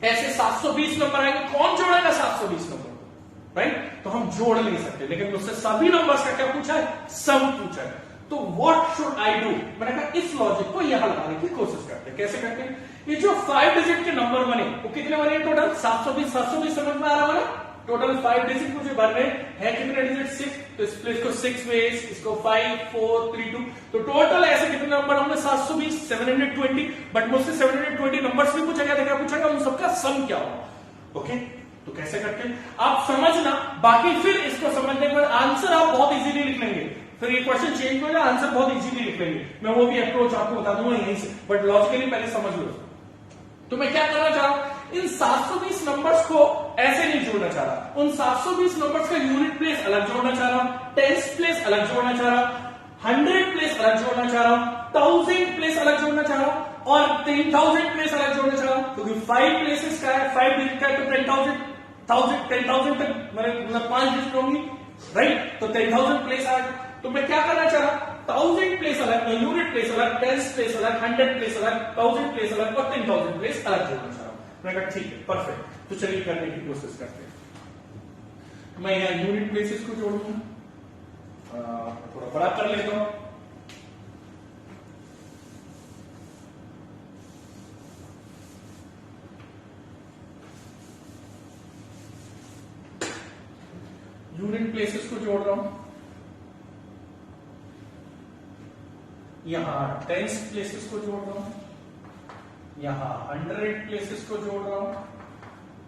ऐसे 720 नंबर आएंगे, कौन जोड़ेगा 720 नंबर, राइट? तो हम जोड़ नहीं सकते, लेकिन मुझसे सभी नंबर्स का क्या पूछा है, सम पूछा है। तो व्हाट शुड आई डू? मैंने कहा इस लॉजिक को यहां लगाने की कोशिश करते हैं। कैसे करते हैं, ये जो 5 डिजिट के नंबर बने वो कितने बने टोटल, 720 समझ में आ रहा है? टोटल 5 डिजिट मुझे भरने हैं, कितने डिजिट, 6, तो इस प्लेस को 6 वेज, इसको 5, 4, 3, 2, तो टोटल ऐसे कितने नंबर होंगे, 720, 720। बट मुझसे 720 नंबर्स भी पूछा गया था, क्या पूछा गया, उन सबका सम क्या होगा। ओके, तो कैसे करते हैं आप समझना, बाकी फिर इसको समझने के बाद आंसर आप बहुत इजीली लिख लेंगे। फिर ये क्वेश्चन चेंज हो जाए, आंसर बहुत इजीली लिख लेंगे, मैं वो भी अप्रोच आपको बता दूंगा यहीं से, बट लॉजिकली पहले समझ लो। तो मैं क्या करना चाह रहा हूं, इन 720 नंबर्स को ऐसे नहीं जोड़ना चाह रहा, उन 720 नंबर्स का यूनिट प्लेस अलग जोड़ना चाह रहा हूं, टेंस प्लेस अलग जोड़ना चाह रहा हूं, 100 प्लेस अलग जोड़ना चाह रहा हूं, 1000 प्लेस अलग जोड़ना चाह रहा हूं और 10,000 प्लेस अलग जोड़ना चाह रहा हूं, क्योंकि 5 प्लेसेस का है, 5 डिजिट का है, तो 10,000 तक मतलब 5 डिजिट होंगी, राइट? तो 10,000 प्लेस आएगा। तो मैं क्या करना चाह रहा, 1000 प्लेस अलग, यूनिट प्लेस अलग, 10 प्लेस अलग, 100 प्लेस अलग, 1000 प्लेस अलग और 10,000 प्लेस अलग जोड़ना चाह रहा हूं। मैं कहा ठीक है, परफेक्ट, तो चलिए करने की कोशिश करते हैं। मैं यहां यूनिट प्लेसेस को जोड़ूंगा, थोड़ा बड़ा कर लेता हूं। यूनिट प्लेसेस को जोड़ रहा हूं, यहां टेंस प्लेसेस को जोड़ रहा हूं, यहां 100 प्लेसेस को जोड़ रहा हूं,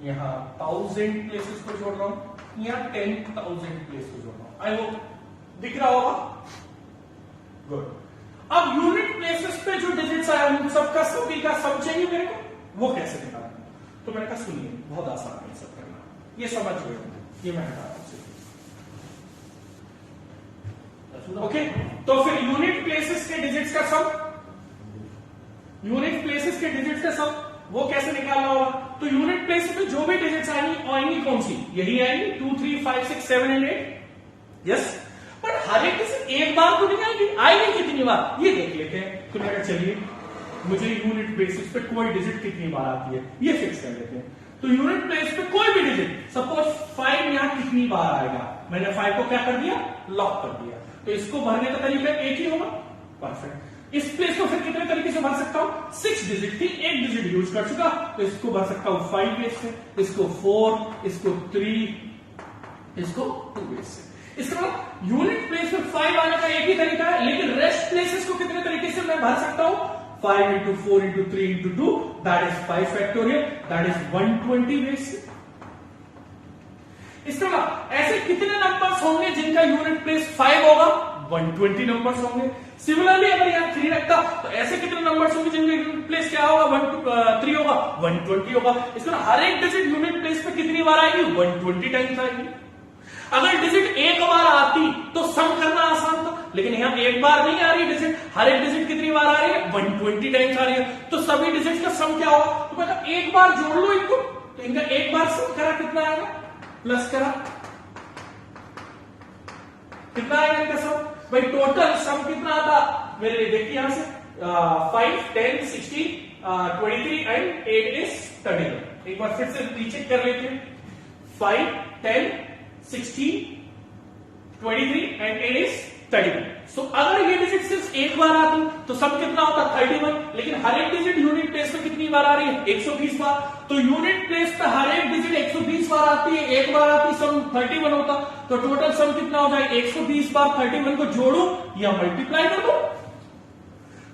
यहां 1000 प्लेसेस को जोड़ रहा हूं, यहां 10,000 प्लेस को जोड़ रहा हूं। आई होप दिख रहा होगा, गुड। अब यूनिट प्लेसेस पे जो डिजिट्स आए उन सबका सभी का सम चाहिए मेरे को, वो कैसे निकालना? तो मैंने कहा सुनिए, बहुत आसान है सब करना, ये समझ गए, ये मैं बता रहा हूं। ओके, तो फिर यूनिट प्लेसेस के डिजिट्स का सम, यूनिट प्लेसेस के डिजिट्स का सम वो कैसे निकालना होगा? तो यूनिट प्लेस पे जो भी डिजिट्स आएंगी कौन सी, यही आएंगी 2, 3, 5, 6, 7 एंड 8। यस, पर हर एक डिजिट एक बार तो नहीं आएगी कितनी बार, ये देख लेते हैं। तो मैं चलिए, मुझे यूनिट बेसिस पे कोई डिजिट कितनी बार आती है ये फिक्स कर लेते हैं। तो यूनिट प्लेस पे कोई भी डिजिट, सपोज 5 यहां कितनी बार आएगा, मैंने 5 को क्या कर दिया, लॉक कर दिया, तो इसको भरने का तरीका एक ही होगा, परफेक्ट। इस प्लेस को फिर कितने तरीके से भर सकता हूं, 6 डिजिट थी, एक डिजिट यूज कर चुका, तो इसको भर सकता हूं 5 वेज से, इसको 4, इसको 3, इसको 2 बेस से। इसका मतलब यूनिट प्लेस में 5 आने का एक ही तरीका है, लेकिन रेस्ट प्लेसेस को कितने तरीके से मैं भर सकता हूं? 5 into 4 into 3 into 2, that is 5 factorial, that is 120 base से। इसका मतलब ऐसे कितने नंबर्स होंगे जिनका यूनिट प्लेस 5 होगा? 120 नंबर्स होंगे। सिमिलरली अगर यहां 3 रखता तो ऐसे कितने नंबर्स होंगे जिनका यूनिट प्लेस क्या होगा? 3 होगा, 120 होगा। इसका मतलब हर एक डिजिट यूनिट प्लेस पे कितनी बार आएगी? 120 टाइम्स आएगी। अगर डिजिट एक बार आती तो सम करना आसान था, लेकिन यहां एक बार नहीं आ रही डिजिट, हर एक डिजिट कितनी बार आ रही है? 120 टाइम्स आ रही है। तो सभी डिजिट का सम क्या होगा? तो मतलब एक बार जोड़ लो इनको, तो इनका एक बार सम करा कितना आएगा? प्लस करा कितना आएगा इनका सम? भाई टोटल सम कितना आता मेरे लिए? देखिए यहां से 5, 10, 16, 23 एंड 8 is 31। एक बार फिर से रीचेक कर लेते हैं। 5, 10, 16, 23 एंड 8 is 31। सो अगर ये डिजिट सिर्फ एक बार आती तो सम कितना होता? 31। लेकिन हर एक डिजिट यूनिट प्लेस पे कितनी बार आ रही है? 120 बार। तो यूनिट प्लेस पे हर एक डिजिट 120 बार आती है, एक बार आती सम 31 होता। तो टोटल सम कितना हो जाए? 120 बार 31 को जोड़ू या मल्टीप्लाई कर दो,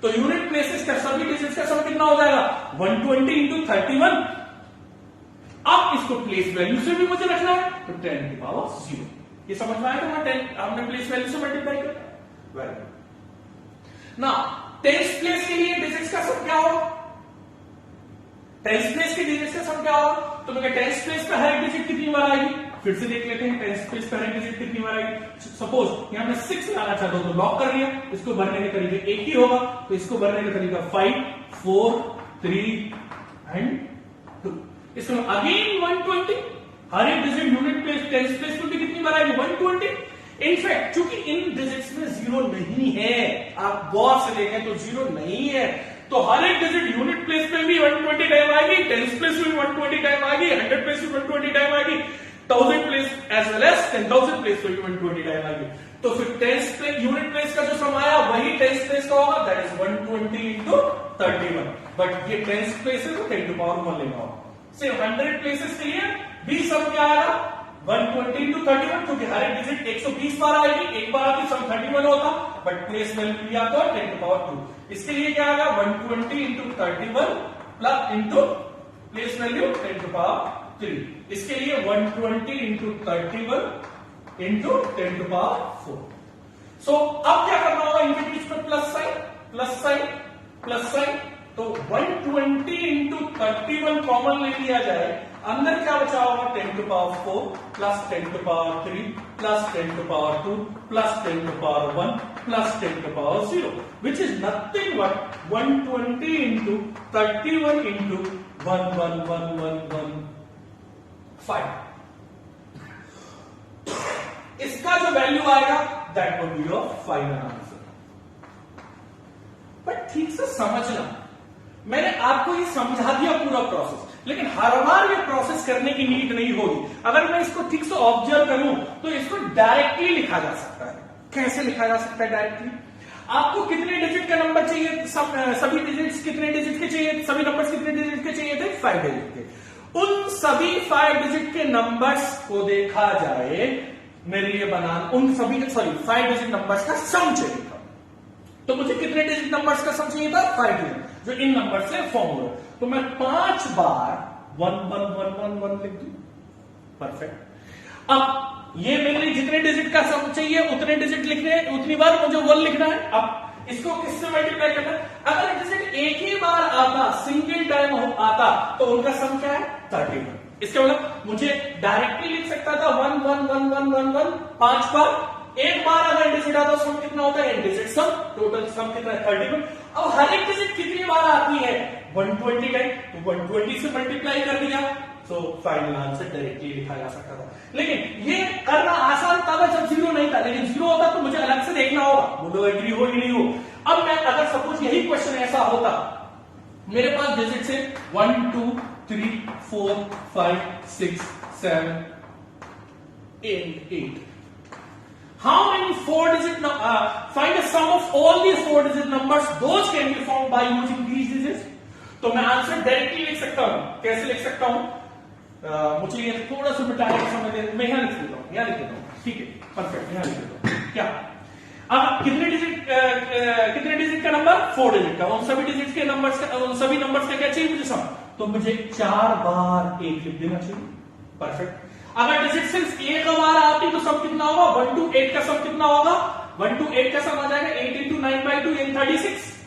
तो यूनिट प्लेसेस का सभी डिजिट्स का सम कितना हो जाएगा? 120 into 31। अब इसको प्लेस वैल्यू से भी मुझे रखना है, तो 10 की पावर 0। ये समझ में आया? तो 10 हमने प्लेस वैल्यू से मल्टीप्लाई किया। Very good. Now 10th place के लिए डिजिट्स का सम क्या होगा? 10th प्लेस के डिजिट्स का सम क्या होगा? तो मैं 10th प्लेस पे हर एक डिजिट कितनी बार आएगी? फिर से देख लेते हैं 10th प्लेस पे हर एक डिजिट कितनी बार आएगी। सपोज यहां मैं 6 लाना चाहता हूं, तो लॉक कर लिया। इसको भरने के तरीके एक ही होगा, तो इसको भरने का तरीका 5, 4, 3 एंड 2। इसको अगेन 120, हर एक digit unit place 10th place पे कितनी बार आएगी? 120। इनफैक्ट चूंकि इन डिजिट्स में 0 नहीं है, आप गौर से देखें तो 0 नहीं है, तो हर एक डिजिट यूनिट प्लेस पे भी 120 टाइम आएगी, 10th प्लेस में भी 120 टाइम आएगी, 100 प्लेस में 120 टाइम आएगी, 1000 place as well as 10,000 place पे भी 120 टाइम आएगी। तो फिर 10th प्लेस यूनिट प्लेस का जो सम आया वही 10th प्लेस का होगा, दैट इज 120 into 31। बट ये 10th प्लेस है तो 10 to power 1 लेना होगा। सिर्फ 100 प्लेसेस के लिए भी सम क्या आएगा? 120 into 31, क्योंकि हर एक डिजिट 120 बार आएगी, एक बार आती सम 31 होता, बट प्लेस वैल्यू लिया तो 10 to power 2। इसके लिए क्या आएगा? 120 into 31 plus into place value 10 to power 3। इसके लिए 120 into 31 into 10 to power 4। सो अब क्या करना होगा? इनके बीच में plus sign, plus sign, plus sign. तो 120 into 31 कॉमन ले लिया जाए, अंदर क्या बचा होगा? 10 to power 4 plus 10 to power 3 plus 10 to power 2 plus 10 to power 1 plus 10 to power 0, which is nothing but 120 into 31 into 11115। इसका जो वैल्यू आएगा that will be your final answer. But ठीक से समझना, मैंने आपको ये समझा दिया पूरा प्रोसेस, लेकिन हर बार ये प्रोसेस करने की नीड नहीं होगी। अगर मैं इसको ठीक से ऑब्जर्व करूं तो इसको डायरेक्टली लिखा जा सकता है। कैसे लिखा जा सकता है डायरेक्टली? आपको कितने डिजिट का नंबर चाहिए? सभी डिजिट्स कितने डिजिट के चाहिए? सभी नंबर्स कितने डिजिट के चाहिए थे? 5 डिजिट के। उन सभी 5 डिजिट के नंबर्स को देखा जाए, मेरे लिए बना उन सभी 5 डिजिट नंबर्स का सम चाहिए था। तो मुझे कितने डिजिट नंबर्स का सम चाहिए था? 5 डिजिट, जो इन नंबर से फॉर्म हुए। तो मैं 5 बार 11111 लिख दूं। परफेक्ट। अब ये मेरे लिए जितने डिजिट का सम चाहिए उतने डिजिट लिखने, उतनी बार मुझे 1 लिखना है। अब इसको किससे मल्टीप्लाई करना है? अगर डिजिट एक ही बार आता, सिंगल टाइम आता, तो उनका सम क्या है? 31। इसका मतलब मुझे डायरेक्टली लिख सकता था 11111 5 बार। एक बार अगर डिजिट आता सम कितना होता है? डिजिट सम, टोटल सम कितना है? 31। अब हर एक डिजिट कितनी बार आती है? 120 टाइम, तो 120 से मल्टीप्लाई कर दिया, तो फाइनल आंसर डायरेक्टली लिखा जा सकता था। लेकिन ये करना आसान था जब 0 नहीं था, लेकिन 0 होता तो मुझे अलग से देखना होगा, बोलो एग्री हो ही नहीं हो। अब मैं अगर सपोज यही क्वेश्चन ऐसा होता, मेरे पास डिजिट से 1 2 3 4 5 6 7 8। How many 4-digit find the sum of all these 4-digit numbers? Those can be found by using these digits. तो मैं आंसर डायरेक्टली लिख सकता हूं। कैसे लिख सकता हूं? मुझे ये थोड़ा सा मिटाने का समय दे, मैं यहाँ लिख देता हूँ, यहाँ लिख देता हूँ, ठीक है, परफेक्ट, यहाँ लिख देता हूँ। क्या अब कितने डिजिट का नंबर? 4 डिजिट का। उन सभी डिजिट के नंबर्स का, उन सभी नंबर्स का क्या चाहिए मुझे सम? तो मुझे 4 बार 1 लिख देना चाहिए। परफेक्ट। अगर डिजिट सिर्फ एक बार आती तो सम कितना होगा? 1 to 8 का सम कितना होगा? 1 to 8 का सम आ जाएगा 8 into 9/2 यानी 36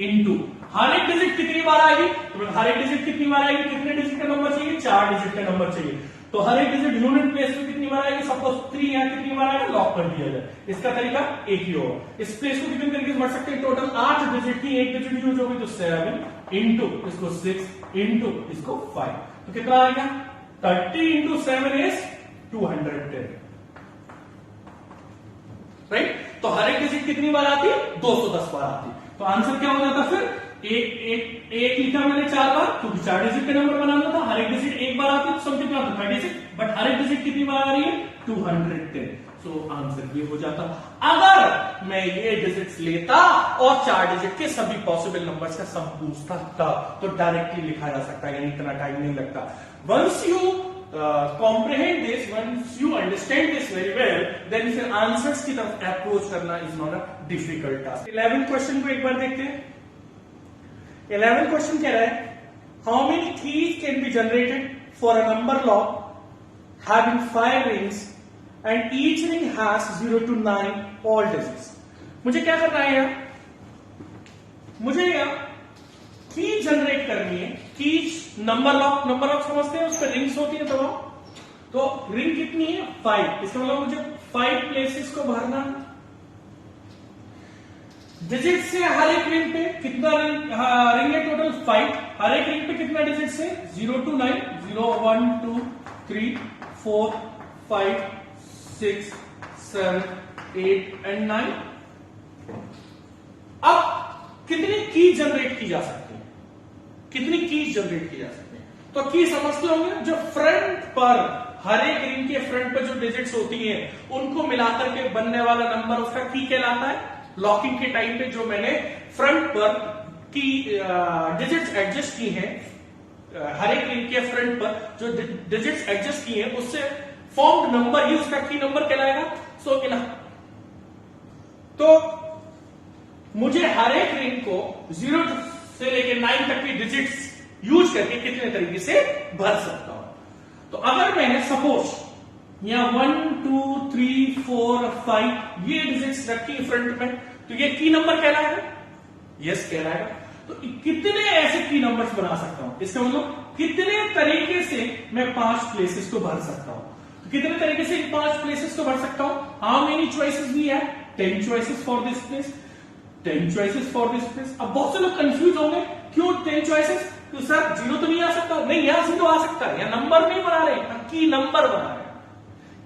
इंटू हर एक डिजिट कितनी बार आएगी? तो हर एक डिजिट कितनी बार आएगी? कितने डिजिट का नंबर चाहिए? 4 डिजिट का नंबर चाहिए। तो हर एक डिजिट यूनिट प्लेस में कितनी बार आएगी? सपोज 3 यहाँ कितनी बार आएगा? लॉक कर दिया जाए। इसका तरीका एक ही होगा। इस प्लेस को कितने तरीके से बढ़ सकते हैं? टोटल 8 डिजिट की एक डिजिट यूज होगी तो 7 इंटू इसको 6 इंटू इसको 5, तो कितना आएगा? 30 इंटू 7 इज 210, राइट। तो हर एक डिजिट कितनी बार आती है? 210 बार आती है। तो आंसर क्या हो जाता फिर? एक लिखा मैंने 4 बार क्योंकि 4 डिजिट का नंबर बनाना था। हर एक डिजिट एक बार आती है तो सम कितना आता है? 36, बट हर एक डिजिट कितनी बार आ रही है? 210। सो आंसर ये हो जाता। अगर मैं ये डिजिट्स लेता और 4 डिजिट के सभी पॉसिबल नंबर्स का सम पूछता था तो डायरेक्टली लिखा जा सकता है, यानी इतना टाइम नहीं लगता। Once you comprehend this, once you understand this very well, then फिर आंसर्स की तरफ अप्रोच करना is not a difficult task. 11th question को एक बार देखते हैं। 11th क्वेश्चन कह रहा है how many keys can be generated for a number lock having 5 rings and each ring has 0 to 9 all digits. मुझे क्या करना है यार? मुझे यार की जनरेट करनी है। कीज नंबर लॉक समझते हैं, उस पर रिंग्स होती है तो रिंग कितनी है? 5। इसका मतलब मुझे 5 प्लेसेस को भरना है। डिजिट से हर एक रिंग पे कितना रिंग है? टोटल 5। हर एक रिंग पे कितना डिजिट से? 0 to 9, 0 1 2 3 4 5 6 7 8 and 9। अब कितनी की जनरेट की जा सकती है? कितनी कीज जनरेट की जा सकती है? तो की समझते होंगे, जो फ्रंट पर हर एक रिंग के फ्रंट पर जो डिजिट्स होती हैं उनको मिलाकर के बनने वाला नंबर उसका की कहलाता है। लॉकिंग के टाइम पे जो मैंने फ्रंट पर की डिजिट्स एडजस्ट की हैं, हर एक रिंग के फ्रंट पर जो डिजिट्स एडजस्ट की हैं उससे फॉर्म्ड नंबर ही उसका की नंबर कहलाएगा। सो तो मुझे हर एक रिंग को 0 से लेकर 9 तक की डिजिट्स यूज करके कितने तरीके से भर सकता हूं। तो अगर मैंने सपोज यहां 1 2 3 4 5 ये डिजिट्स रखी फ्रंट में, तो ये की नंबर कहलाएगा? यस कहलाएगा। तो कितने ऐसे की नंबर्स बना सकता हूं? इसका मतलब कितने तरीके से मैं 5 प्लेसेस को भर सकता हूं? तो कितने तरीके से 5 प्लेसेस को भर सकता हूं? How many choices we have? 10 choices for this place, 10 choices for this place. अब बहुत से लोग कंफ्यूज होंगे, क्यों 10 चॉइसेस? तो सर 0 तो नहीं आ सकता? नहीं, यहां 0 आ सकता है। यहां नंबर नहीं बना रहे, की नंबर बना रहे।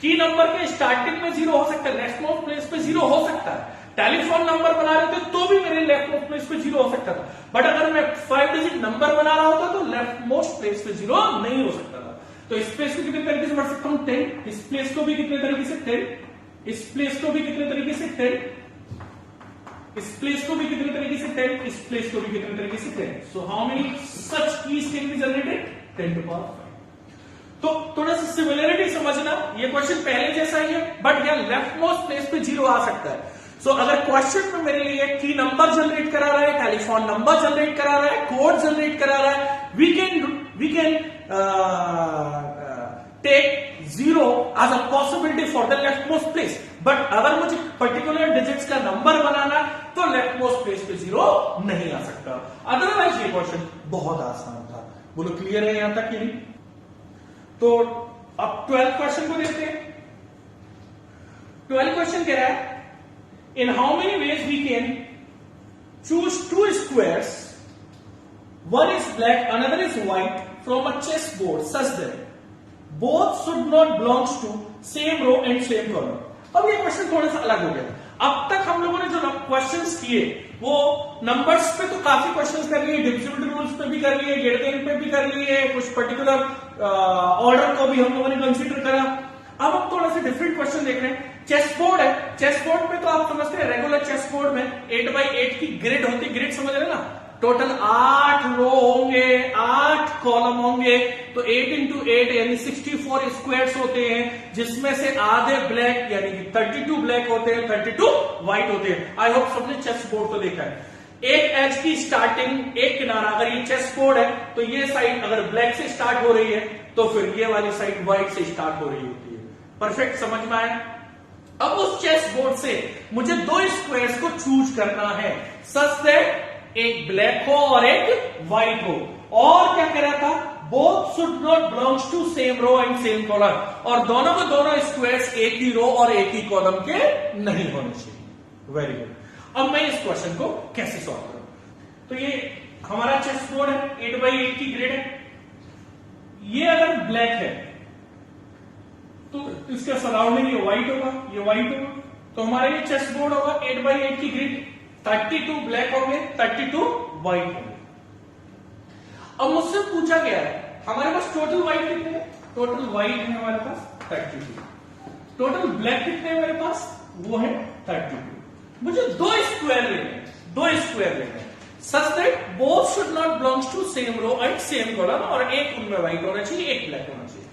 की नंबर के स्टार्टिंग में 0 हो सकता है, लेफ्ट मोस्ट प्लेस पे 0 हो सकता है। टेलीफोन नंबर बना रहे थे तो भी मेरे लेफ्ट मोस्ट प्लेस पे 0 हो सकता था, बट अगर मैं 5 डिजिट नंबर बना रहा होता तो लेफ्ट मोस्ट प्लेस पे 0 नहीं हो सकता था। तो इस प्लेस को कितने तरीके से भर सकता हूं? 10। इस प्लेस को भी कितने तरीके से? 10। इस प्लेस को भी कितने तरीके से? 10। इस प्लेस को भी कितने तरीके से? 10। इस प्लेस को भी कितने तरीके से? 10। So how many such keys can be generated? 10 to power 5। तो थोड़ा सा सिमिलरिटी समझना, ये क्वेश्चन पहले जैसा ही है, बट यहां लेफ्ट मोस्ट प्लेस पे 0 आ सकता है। सो अगर क्वेश्चन में मेरे लिए की नंबर जनरेट करा रहा है, टेलीफोन नंबर जनरेट करा रहा है, कोड जनरेट करा रहा है, we can take 0 as a possibility for the leftmost place। बट अगर मुझे पर्टिकुलर डिजिट्स का नंबर बनाना तो लेफ्टमोस्ट प्लेस पे 0 नहीं आ सकता। अदरवाइज ये क्वेश्चन बहुत आसान था। बोलो क्लियर है यहां तक कि नहीं? तो अब 12th क्वेश्चन को देखते हैं। 12th क्वेश्चन कह रहा है in how many ways we can choose 2 squares, one is black another is white from a chessboard such that both should not belongs to same row and same column। अब ये question थोड़ा सा अलग हो गया। अब तक हम लोगों ने जो क्वेश्चंस किए वो नंबर्स पे तो काफी क्वेश्चंस कर लिए, डिविजिबिलिटी रूल्स पे भी कर लिए, गेड़देन पे भी कर लिए, कुछ पर्टिकुलर ऑर्डर को भी हम लोगों ने कंसीडर करा। अब हम थोड़ा सा डिफरेंट क्वेश्चन देख रहे हैं। चेस बोर्ड है, चेस बोर्ड पे तो आप समझते हैं रेगुलर चेस बोर्ड में 8x8 की ग्रिड होती है, ग्रिड समझ रहे ना? टोटल 8 रो होंगे, 8 कॉलम होंगे, तो 8 इंटू 8 यानी 64 स्क्वायर्स होते हैं, जिसमें से आधे ब्लैक यानी कि 32 ब्लैक होते हैं, 32 व्हाइट होते हैं। आई होप सबने चेस बोर्ड को देखा है। एक एज की स्टार्टिंग, एक किनारा, अगर ये चेस बोर्ड है तो ये साइड अगर ब्लैक से स्टार्ट हो रही है तो फिर ये वाली साइड व्हाइट से स्टार्ट हो रही होती है। परफेक्ट, समझ में आया? अब उस चेस बोर्ड से मुझे दो स्क्वायर्स को चूज करना है सच दैट एक ब्लैक हो और एक व्हाइट हो। और क्या कह रहा था? Both should not belongs to same row and same column, और दोनों को दोनों स्क्वायर्स एक ही रो और एक ही कॉलम के नहीं होने चाहिए। Very good. अब मैं इस क्वेश्चन को कैसे सॉल्व करूं? तो ये हमारा चेस बोर्ड है, 8x8 की ग्रिड है। ये अगर ब्लैक है तो इसका सराउंडिंग ये व्हाइट होगा, ये व्हाइट होगा, तो हमारा ये चेस बोर्ड होगा 8x8 की ग्रिड। 32 ब्लैक होंगे, 32 व्हाइट होंगे। अब मुझसे पूछा गया है हमारे पास टोटल व्हाइट कितने हैं? टोटल व्हाइट है हमारे पास 32। टोटल ब्लैक कितने हैं मेरे पास? वो है 32। मुझे दो स्क्वायर लेने हैं, दो स्क्वायर लेने हैं such that both should not belongs to same row and same column, और एक उनमें व्हाइट होना चाहिए, एक ब्लैक होना चाहिए।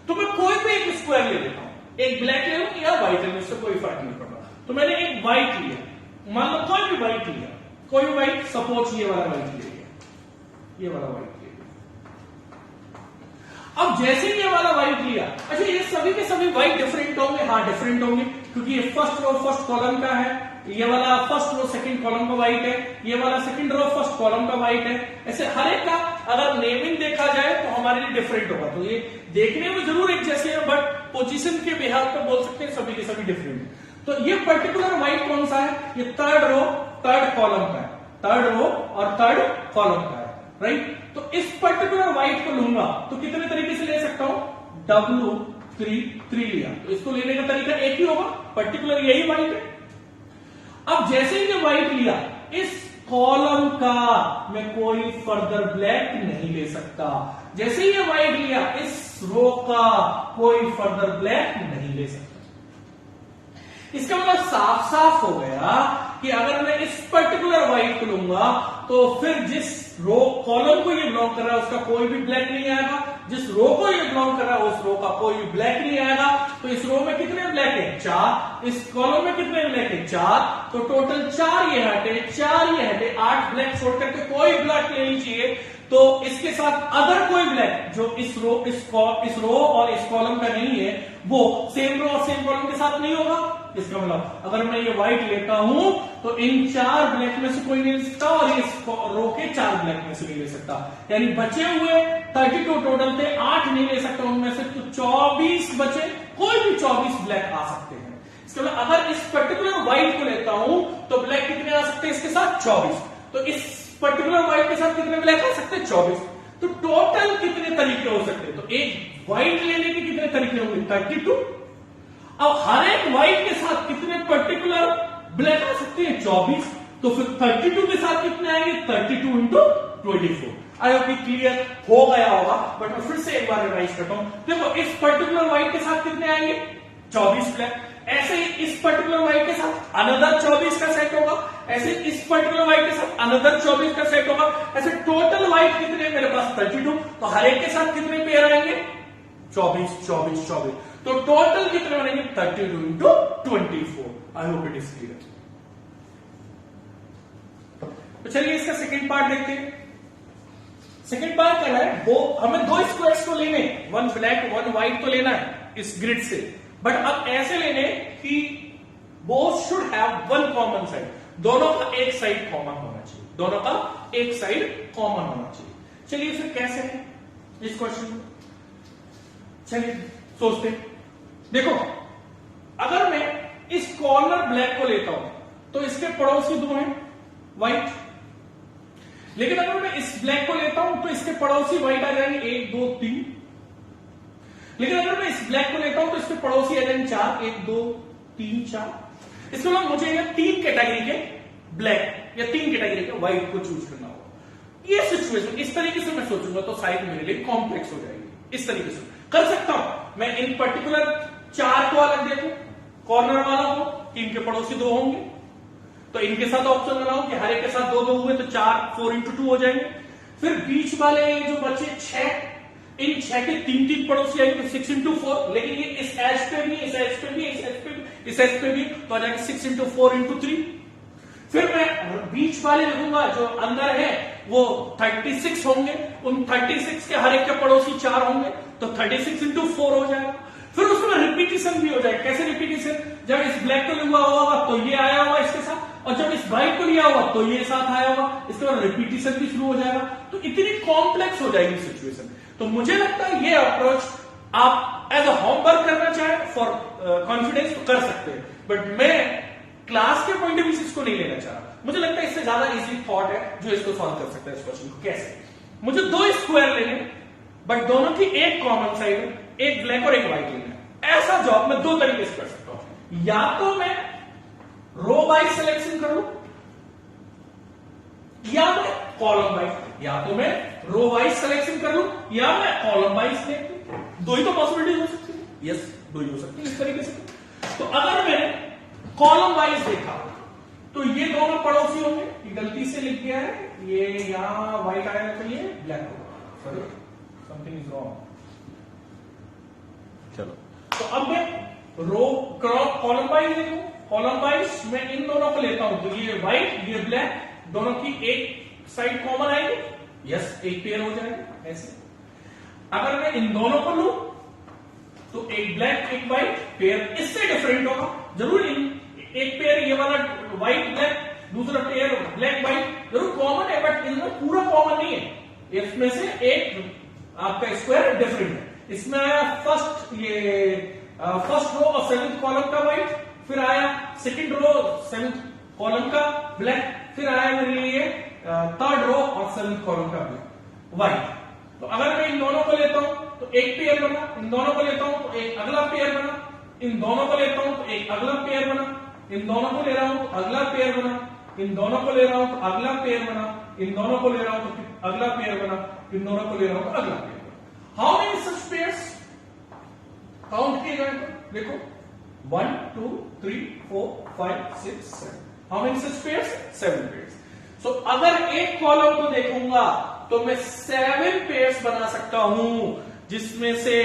तो मैं कोई भी एक स्क्वायर ले लेता हूं, एक ब्लैक ले लूं या व्हाइट ले लूं, इससे कोई फर्क नहीं पड़ता। तो मैंने एक व्हाइट लिया, मान लो कोई भी व्हाइट लिया, कोई भी व्हाइट, सपोज ये वाला व्हाइट ले लिया, ये वाला व्हाइट ले लिया। अब जैसे ये वाला व्हाइट लिया, अच्छा ये सभी के सभी व्हाइट डिफरेंट होंगे? हाँ डिफरेंट होंगे, क्योंकि ये फर्स्ट रो फर्स्ट कॉलम का है, ये वाला फर्स्ट रो सेकंड कॉलम का व्हाइट है, ये वाला सेकंड रो फर्स्ट कॉलम का व्हाइट है। ऐसे हर एक का अगर नेमिंग देखा जाए तो हमारे लिए डिफरेंट होगा। तो ये देखने में जरूर एक जैसे है, बट पोजीशन के बिहार पे बोल सकते हैं सभी के सभी डिफरेंट है। तो ये पर्टिकुलर व्हाइट कौन सा है? ये थर्ड रो थर्ड कॉलम का है, थर्ड रो और थर्ड कॉलम का है, राइट? तो इस पर्टिकुलर व्हाइट को लूंगा तो कितने तरीके से ले सकता हूं? W3 लिया, तो इसको लेने का तरीका एक ही होगा, पर्टिकुलर यही व्हाइट है। अब जैसे ही ये व्हाइट लिया, इस कॉलम का मैं कोई फर्दर ब्लैक नहीं ले सकता। जैसे ही ये व्हाइट लिया, इस रो का कोई फर्दर ब्लैक नहीं ले सकता। इसका मतलब साफ साफ हो गया कि अगर मैं इस पर्टिकुलर व्हाइट को लूंगा तो फिर जिस रो कॉलम को ये बिलोंग कर रहा है उसका कोई भी ब्लैक नहीं आएगा, जिस रो को ये बिलोंग कर रहा है उस रो का कोई भी ब्लैक नहीं आएगा। तो इस रो में कितने ब्लैक है? 4। इस कॉलम में कितने ब्लैक है? 4। तो टोटल 4 ये हटे, 4 ये हटे, 8 ब्लैक छोड़ करके कोई ब्लैक लेनी चाहिए। तो इसके साथ अदर कोई ब्लैक जो इस रो और इस कॉलम का नहीं है वो सेम रो और सेम कॉलम के साथ नहीं होगा। इसका मतलब अगर मैं ये व्हाइट लेता हूं तो इन 4 ब्लैक में से कोई नहीं ले सकता और इस रो के 4 ब्लैक में से नहीं ले सकता, यानी बचे हुए 32 टोटल थे, 8 नहीं ले सकता उनमें से, तो 24 बचे, कोई भी 24 ब्लैक आ सकते हैं। इसका मतलब अगर इस पर्टिकुलर व्हाइट को लेता हूं तो ब्लैक कितने आ सकते हैं इसके साथ? 24। तो इस पर्टिकुलर व्हाइट के साथ कितने ब्लैक आ सकते हैं? 24। तो टोटल कितने तरीके हो सकते हैं? तो एक व्हाइट लेने के कितने तरीके होंगे? 32। अब हर एक व्हाइट के साथ कितने पर्टिकुलर ब्लैक आ सकते हैं? 24। तो फिर 32 के साथ कितने आएंगे? 32 इंटू 24। आई होप क्लियर हो गया होगा, बट मैं फिर से एक बार रिवाइज करता हूं। देखो इस पर्टिकुलर व्हाइट के साथ कितने आएंगे? 24 ब्लैक। ऐसे ही इस पर्टिकुलर व्हाइट के साथ अनदर 24 का सेट होगा, ऐसे इस पर्टिकुलर व्हाइट के साथ अनदर 24 का सेट होगा। ऐसे टोटल व्हाइट कितने मेरे पास? 32। तो हर एक के साथ कितने पेयर आएंगे? 24 24 24। तो टोटल कितने बनेंगे? 32 into 24। I hope it is clear. तो चलिए इसका सेकेंड पार्ट देखते हैं। सेकेंड पार्ट क्या है? वो हमें दो स्क्वायर्स को लेने, वन ब्लैक वन व्हाइट को लेना है इस ग्रिड से, बट अब ऐसे लेने कि both should have one common side, दोनों का एक साइड कॉमन होना चाहिए, दोनों का एक साइड कॉमन होना चाहिए। चलिए फिर कैसे है इस क्वेश्चन को, चलिए सोचते। देखो अगर मैं इस कॉर्नर ब्लैक को लेता हूं तो इसके पड़ोसी दो हैं व्हाइट, लेकिन अगर मैं इस ब्लैक को लेता हूं तो इसके पड़ोसी व्हाइट आ जाएंगे 1 2 3। लेकिन अगर मैं इस ब्लैक को लेता हूं तो इसके पड़ोसी आ जाएंगे 4 1 2 3 4। इसके बाद मुझे ये 3 कैटेगरी के ब्लैक या 3 कैटेगरी के व्हाइट को चूज करना होगा। ये सिचुएशन इस तरीके से मैं सोचूंगा तो शायद मेरे लिए कॉम्प्लेक्स हो जाएगी। इस तरीके से कर सकता हूं मैं इन पर्टिकुलर 4 को अलग देखूं, कॉर्नर वाला को कि इनके पड़ोसी 2 होंगे, तो इनके साथ ऑप्शन बनाओ कि हर एक के साथ 2 हुए तो 4 इंटू 2 हो जाएंगे। फिर बीच वाले जो बचे 6, इन 6 के 3 पड़ोसी आएंगे तो 6 इंटू 4, लेकिन ये इस एज पे भी, इस एज पे भी, इस एज पे भी, इस एज पे भी, तो आ जाएगा 6 इंटू 4 इंटू 3। फिर मैं बीच वाले लिखूंगा जो अंदर है वो 36 होंगे, उन 36 के हर एक के पड़ोसी 4 होंगे तो 36 इंटू 4 हो जाएगा। फिर उसमें रिपीटिशन भी हो जाएगा। कैसे रिपीटिशन? जब इस ब्लैक को लिखा होगा तो ये आया होगा इसके साथ, और जब इस व्हाइट को लिया होगा तो ये साथ आया होगा, इसके बाद रिपीटिशन भी शुरू हो जाएगा। तो इतनी कॉम्प्लेक्स हो जाएगी सिचुएशन। तो मुझे लगता है ये अप्रोच आप एज अ होमवर्क करना चाहें फॉर कॉन्फिडेंस तो कर सकते हैं, बट मैं क्लास के पॉइंट ऑफ व्यू से इसको नहीं लेना चाह रहा। मुझे लगता है इससे ज्यादा इजी थॉट है जो इसको सॉल्व कर सकता है इस क्वेश्चन को। कैसे? मुझे 2 स्क्वायर लेने, बट दोनों की एक कॉमन साइड है, एक ब्लैक और एक व्हाइट लेना है। ऐसा जॉब मैं 2 तरीके से कर सकता हूं। या तो मैं रो वाइज सिलेक्शन करूं, या मैं कॉलम वाइज। या तो मैं रो वाइज सिलेक्शन करूं, या मैं कॉलम वाइज लेता। 2 ही तो पॉसिबिलिटी हो सकती है। यस, 2 ही हो सकती है इस तरीके से। तो अगर मैंने कॉलम वाइज देखा तो ये दोनों पड़ोसी होंगे। ये गलती से लिख गया है, ये यहां व्हाइट आया तो ये ब्लैक होगा। Sorry, something is wrong. चलो, तो अब मैं रो कॉलम वाइज देखूं। कॉलम वाइज मैं इन दोनों को लेता हूं, तो ये व्हाइट ये ब्लैक, दोनों की एक साइड कॉमन आएगी। यस, एक पेयर हो जाएगा ऐसे। अगर मैं इन दोनों को लूं तो एक ब्लैक एक व्हाइट पेयर इससे डिफरेंट होगा जरूर। एक पेयर ये वाला व्हाइट ब्लैक, दूसरा पेयर ब्लैक व्हाइट जरूर कॉमन है, बट इनमें पूरा कॉमन नहीं है। इसमें से एक आपका स्क्वायर डिफरेंट है। इसमें आया फर्स्ट रो और 7th कॉलम का व्हाइट, फिर आया सेकंड रो 7th कॉलम का ब्लैक, फिर आया मेरे लिए 3rd रो और 7th कॉलम का व्हाइट। तो अगर मैं इन दोनों को लेता हूं तो एक पेयर बना, इन दोनों को लेता हूं तो एक अगला पेयर बना, इन दोनों को लेता हूं तो एक अगला पेयर बना, इन दोनों को ले रहा हूं तो अगला पेयर बना, इन दोनों को ले रहा हूं तो अगला पेयर बना, इन दोनों को ले रहा हूं तो अगला पेयर बना, इन दोनों को ले रहा हूं तो अगला पेयर बना। How many such pairs? Count किए जाए तो देखो 1 2 3 4 5 6 7। How many such pairs? 7 pairs. So अगर एक कॉलम को देखूंगा तो मैं 7 पेयर्स बना सकता हूं, जिसमें से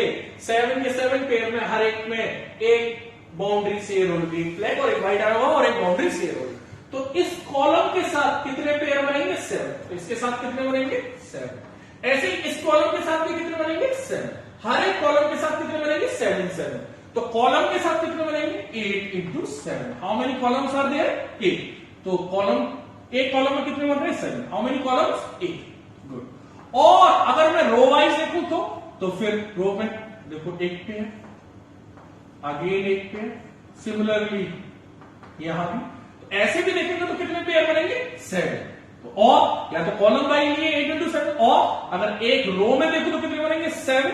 7 के 7 पेयर में हर एक में एक बाउंड्री शेयर होगी, एक ब्लैक और एक व्हाइट आया होगा और एक बाउंड्री शेयर होगी। तो इस कॉलम के साथ कितने पेयर बनेंगे? 7। तो इसके साथ कितने बनेंगे? 7। ऐसे ही इस कॉलम के साथ भी कितने बनेंगे? 7। हर एक कॉलम के साथ कितने बनेंगे? 7 7। तो कॉलम के साथ कितने बनेंगे? 8 into 7। How many columns are there? 8। तो कॉलम, एक कॉलम में कितने बन रहे हैं? 7। How many columns? 8। गुड। और अगर मैं रो वाइज देखूं तो फिर रो में देखो एक पेयर, अगेन एक पेयर, सिमिलरली यहां भी। तो ऐसे भी देखेंगे तो कितने पेयर बनेंगे? 7। तो और या तो कॉलम वाइज लिए 8 इंटू 7, और अगर एक रो में देखो तो कितने बनेंगे? 7।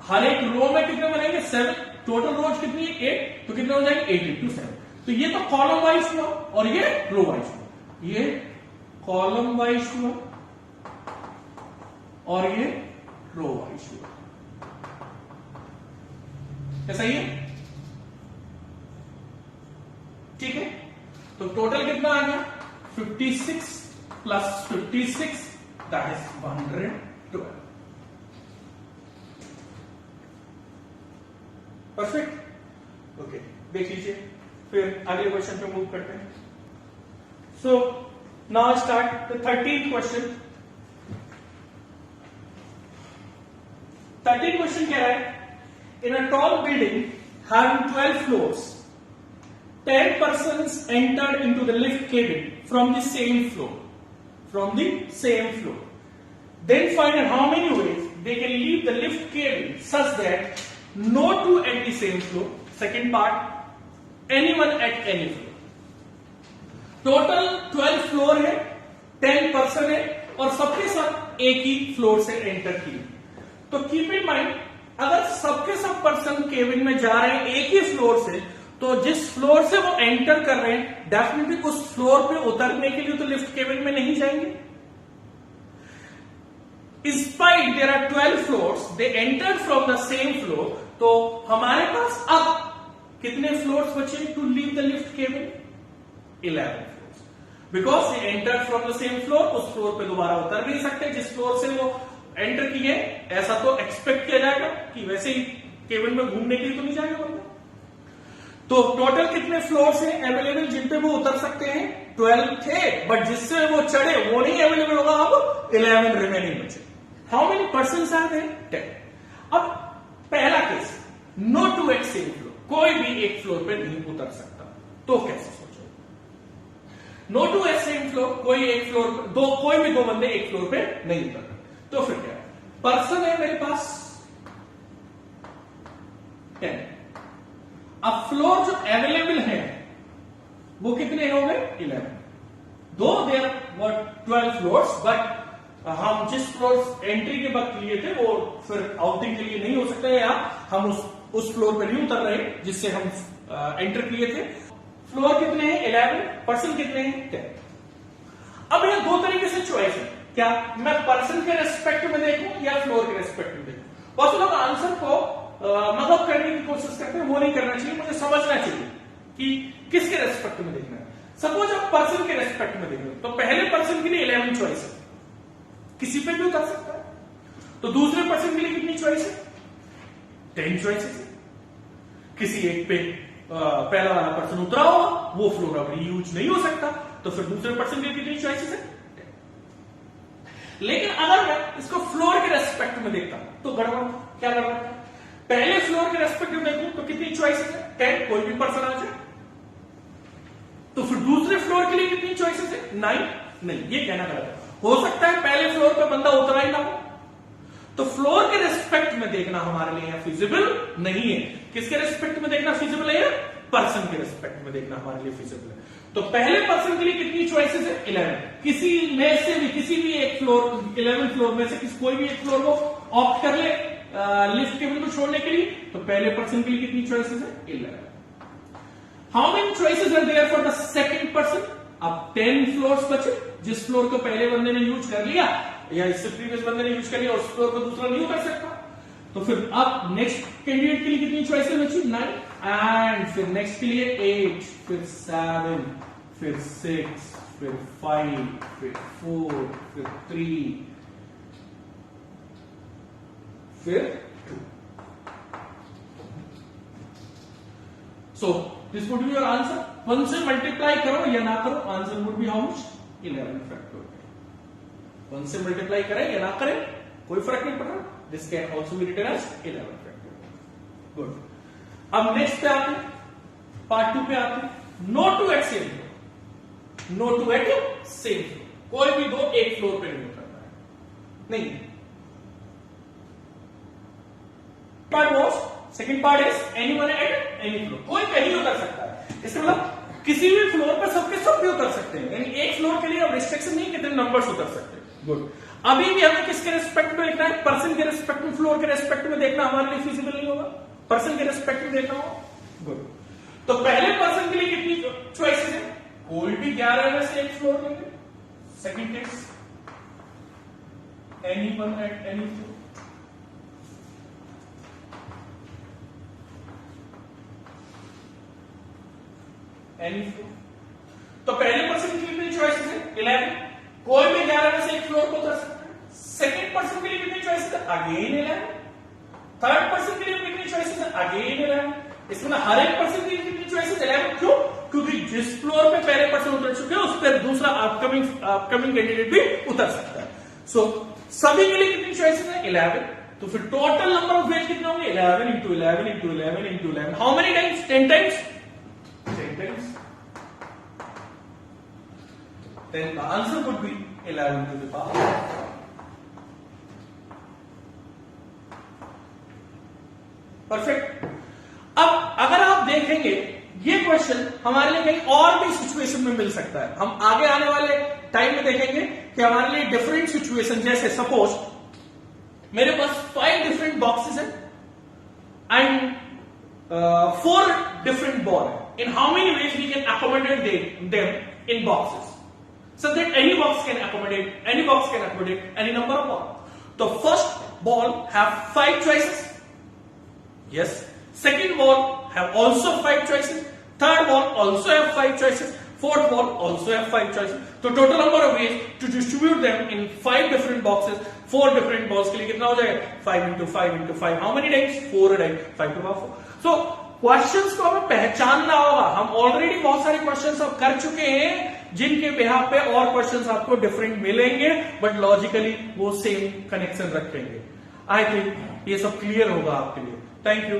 हर एक रो में कितने बनेंगे? 7। टोटल रोज कितनी है? 8। तो कितने हो जाएंगे? 8 इंटू 7। तो ये तो कॉलम वाइज हुआ और ये रो वाइज हुआ। ये कॉलम वाइज हुआ और ये रो वाइज हुआ। ऐसा ही है, ठीक है। तो टोटल कितना आ गया? 56 plus 56 that is 112। Perfect. Okay, देख लीजिए, फिर अगले क्वेश्चन पे मूव करते हैं। So now start the 13th question. 13th question कह रहा है, in a tall building having 12 floors, 10 persons entered into the lift cabin from the same floor. Then find out how many ways they can leave the lift cabin such that no two at the same floor. Second part, anyone at any floor. Total 12 floor है, 10 person है और सबके साथ एक ही floor से enter किए। तो keep in mind, अगर सबके सब पर्सन केबिन में जा रहे हैं एक ही फ्लोर से, तो जिस फ्लोर से वो एंटर कर रहे हैं डेफिनेटली उस फ्लोर पे उतरने के लिए तो लिफ्ट केबिन में नहीं जाएंगे। Despite there are 12 floors, they entered from the same floor. तो हमारे पास अब कितने फ्लोर्स बचे to leave the lift cabin? 11 floors. Because they enter from the same floor, उस फ्लोर पे दोबारा उतर नहीं सकते जिस फ्लोर से वो एंटर किए। ऐसा तो एक्सपेक्ट किया जाएगा कि वैसे ही केबिन में घूमने के लिए तो नहीं जाएगा बंदा। तो टोटल कितने फ्लोर्स हैं अवेलेबल जिन पे वो उतर सकते हैं? 12 थे, बट जिससे वो चढ़े वो नहीं अवेलेबल होगा, अब 11 रिमेनिंग बचे। How many persons are there? 10। अब पहला case, no two at same floor, कोई भी एक फ्लोर पे नहीं उतर सकता। तो कैसे सोचो? No two at same floor, कोई भी दो बंदे एक फ्लोर पे नहीं उतर। तो फिर क्या? पर्सन है मेरे पास 10। अब फ्लोर जो अवेलेबल है वो कितने हो गए? 11। दो देयर वर 12 फ्लोर्स, बट हम जिस फ्लोर एंट्री के वक्त लिए थे वो फिर आउटिंग के लिए नहीं हो सकता है, या हम उस फ्लोर पे नहीं उतर रहे जिससे हम एंटर किए थे। फ्लोर कितने हैं? 11। पर्सन कितने हैं? 10। अब यह दो तरीके से चॉइस है, क्या मैं पर्सन के रेस्पेक्ट में देखूं या फ्लोर के रेस्पेक्ट में देखूं? बहुत से लोग आंसर को मदद करने की कोशिश करते हैं, वो नहीं करना चाहिए। मुझे समझना चाहिए कि किसके रेस्पेक्ट में देखना है। सपोज आप पर्सन के रेस्पेक्ट में देख रहे हो तो पहले पर्सन के लिए 11 चॉइस है, किसी पे भी उतर सकता है। तो दूसरे पर्सन के लिए कितनी चॉइस है? 10 चॉइसेस है। किसी एक पे पहला वाला पर्सन उतरा होगा, वो फ्लोर अब यूज नहीं हो सकता, तो फिर दूसरे पर्सन के लिए कितनी चॉइसेस है? 10। लेकिन अगर मैं इसको फ्लोर के रेस्पेक्ट में देखता हूं तो गड़बड़। क्या गड़बड़? पहले फ्लोर के रेस्पेक्ट में देखूं तो कितनी चॉइसेस है? 10, कोई भी पर्सन आ जाए। तो फिर दूसरे फ्लोर के लिए कितनी चॉइसेस है? 9। नहीं, ये कहना गलत है। हो सकता है पहले फ्लोर पे बंदा उतरा ही ना हो, तो फ्लोर के रेस्पेक्ट में देखना हमारे लिए फिजिबल नहीं है। किसके रेस्पेक्ट में देखना फिजिबल है? पर्सन के रेस्पेक्ट में देखना हमारे लिए फिजिबल है। तो पहले पर्सन के लिए कितनी चॉइसेस है? 11। किसी में से भी किसी भी एक फ्लोर 11 फ्लोर में से कोई भी एक फ्लोर को ऑप्ट कर ले लिफ्ट केबिन को छोड़ने के लिए, तो पहले पर्सन के लिए कितनी चॉइसेस है? 11। How many choices are there for the second person? अब 10 फ्लोर्स बचे। जिस फ्लोर को पहले बंदे ने यूज कर लिया या इससे प्रीवियस बंदे ने यूज कर लिया, उस फ्लोर को दूसरा नहीं कर सकता। तो फिर अब नेक्स्ट कैंडिडेट के लिए कितनी चॉइसेस बची? 9। एंड फिर नेक्स्ट के लिए 8, फिर 7, फिर 6, फिर 5, फिर 4, फिर 3, फिर 2। So this would be your answer. 1 से मल्टीप्लाई करो या ना करो, answer would be how much? 11 factorial. 1 से मल्टीप्लाई करें या ना करें कोई फर्क नहीं पड़ रहा। This can also be written as 11 factorial. Good. अब नेक्स्ट पे आते हैं, पार्ट 2 पे आते हैं। No two at same floor, no two at same floor, कोई भी दो एक फ्लोर पे नहीं उतरता है। नहीं। Part was second part is anyone at any floor, कोई कहीं उतर सकता है। इसका मतलब किसी भी फ्लोर पर सबके सब भी उतर सकते हैं, यानी एक फ्लोर के लिए अब रिस्ट्रिक्शन नहीं कितने नंबर्स उतर सकते हैं। गुड। अभी भी हमें किसके रेस्पेक्ट में देखना है? पर्सन के रेस्पेक्ट में। फ्लोर के रेस्पेक्ट में देखना हमारे लिए फिजिबल नहीं होगा, पर्सन के रेस्पेक्ट में देखना होगा। गुड। तो पहले पर्सन के लिए कितनी चॉइसेस है? कोई भी 11 में से एक फ्लोर लेंगे। Second case, anyone at any floor. Any floor. तो पहले पर्सन के लिए कितनी चॉइसेस है? 11। कोई भी 11 में से एक फ्लोर को उतर सकता है। सेकंड पर्सन के लिए कितनी चॉइसेस है? अगेन 11। थर्ड पर्सन के लिए कितनी चॉइसेस है? अगेन 11। इसमें हर एक पर्सन के लिए कितनी चॉइसेस? 11। क्यों? क्योंकि जिस फ्लोर पे पहले पर्सन उतर चुके हैं उस पर दूसरा अपकमिंग कैंडिडेट भी उतर सकता है। सो सभी के लिए कितनी चॉइसेस है? 11। तो फिर टोटल नंबर ऑफ वेज कितने होंगे? 11 into 11 into 11 into 11। How many times? 10 times. 10 times. Then the answer would be 11 to the power. Perfect. अब अगर आप देखेंगे ये क्वेश्चन हमारे लिए कहीं और भी सिचुएशन में मिल सकता है। हम आगे आने वाले टाइम में देखेंगे कि हमारे लिए डिफरेंट सिचुएशन, जैसे सपोज मेरे पास 5 डिफरेंट बॉक्सेस हैं and 4 different ball. In how many ways we can accommodate them in boxes, so that any box can accommodate any number of balls. The first ball have 5 choices. Yes. Second ball have also 5 choices. Third ball also have 5 choices. Fourth ball also have 5 choices. So total number of ways to distribute them in 5 different boxes. 4 different balls के लिए कितना हो जाएगा? 5 into 5 into 5. How many times? 4 times. 5 to the power 4. So questions को हमें पहचानना होगा. हम ऑलरेडी बहुत सारे क्वेश्चंस अब कर चुके हैं जिनके बिहाफ पे और क्वेश्चंस आपको डिफरेंट मिलेंगे, बट लॉजिकली वो सेम कनेक्शन रखेंगे. आई थिंक ये सब क्लियर होगा आपके लिए. Thank you.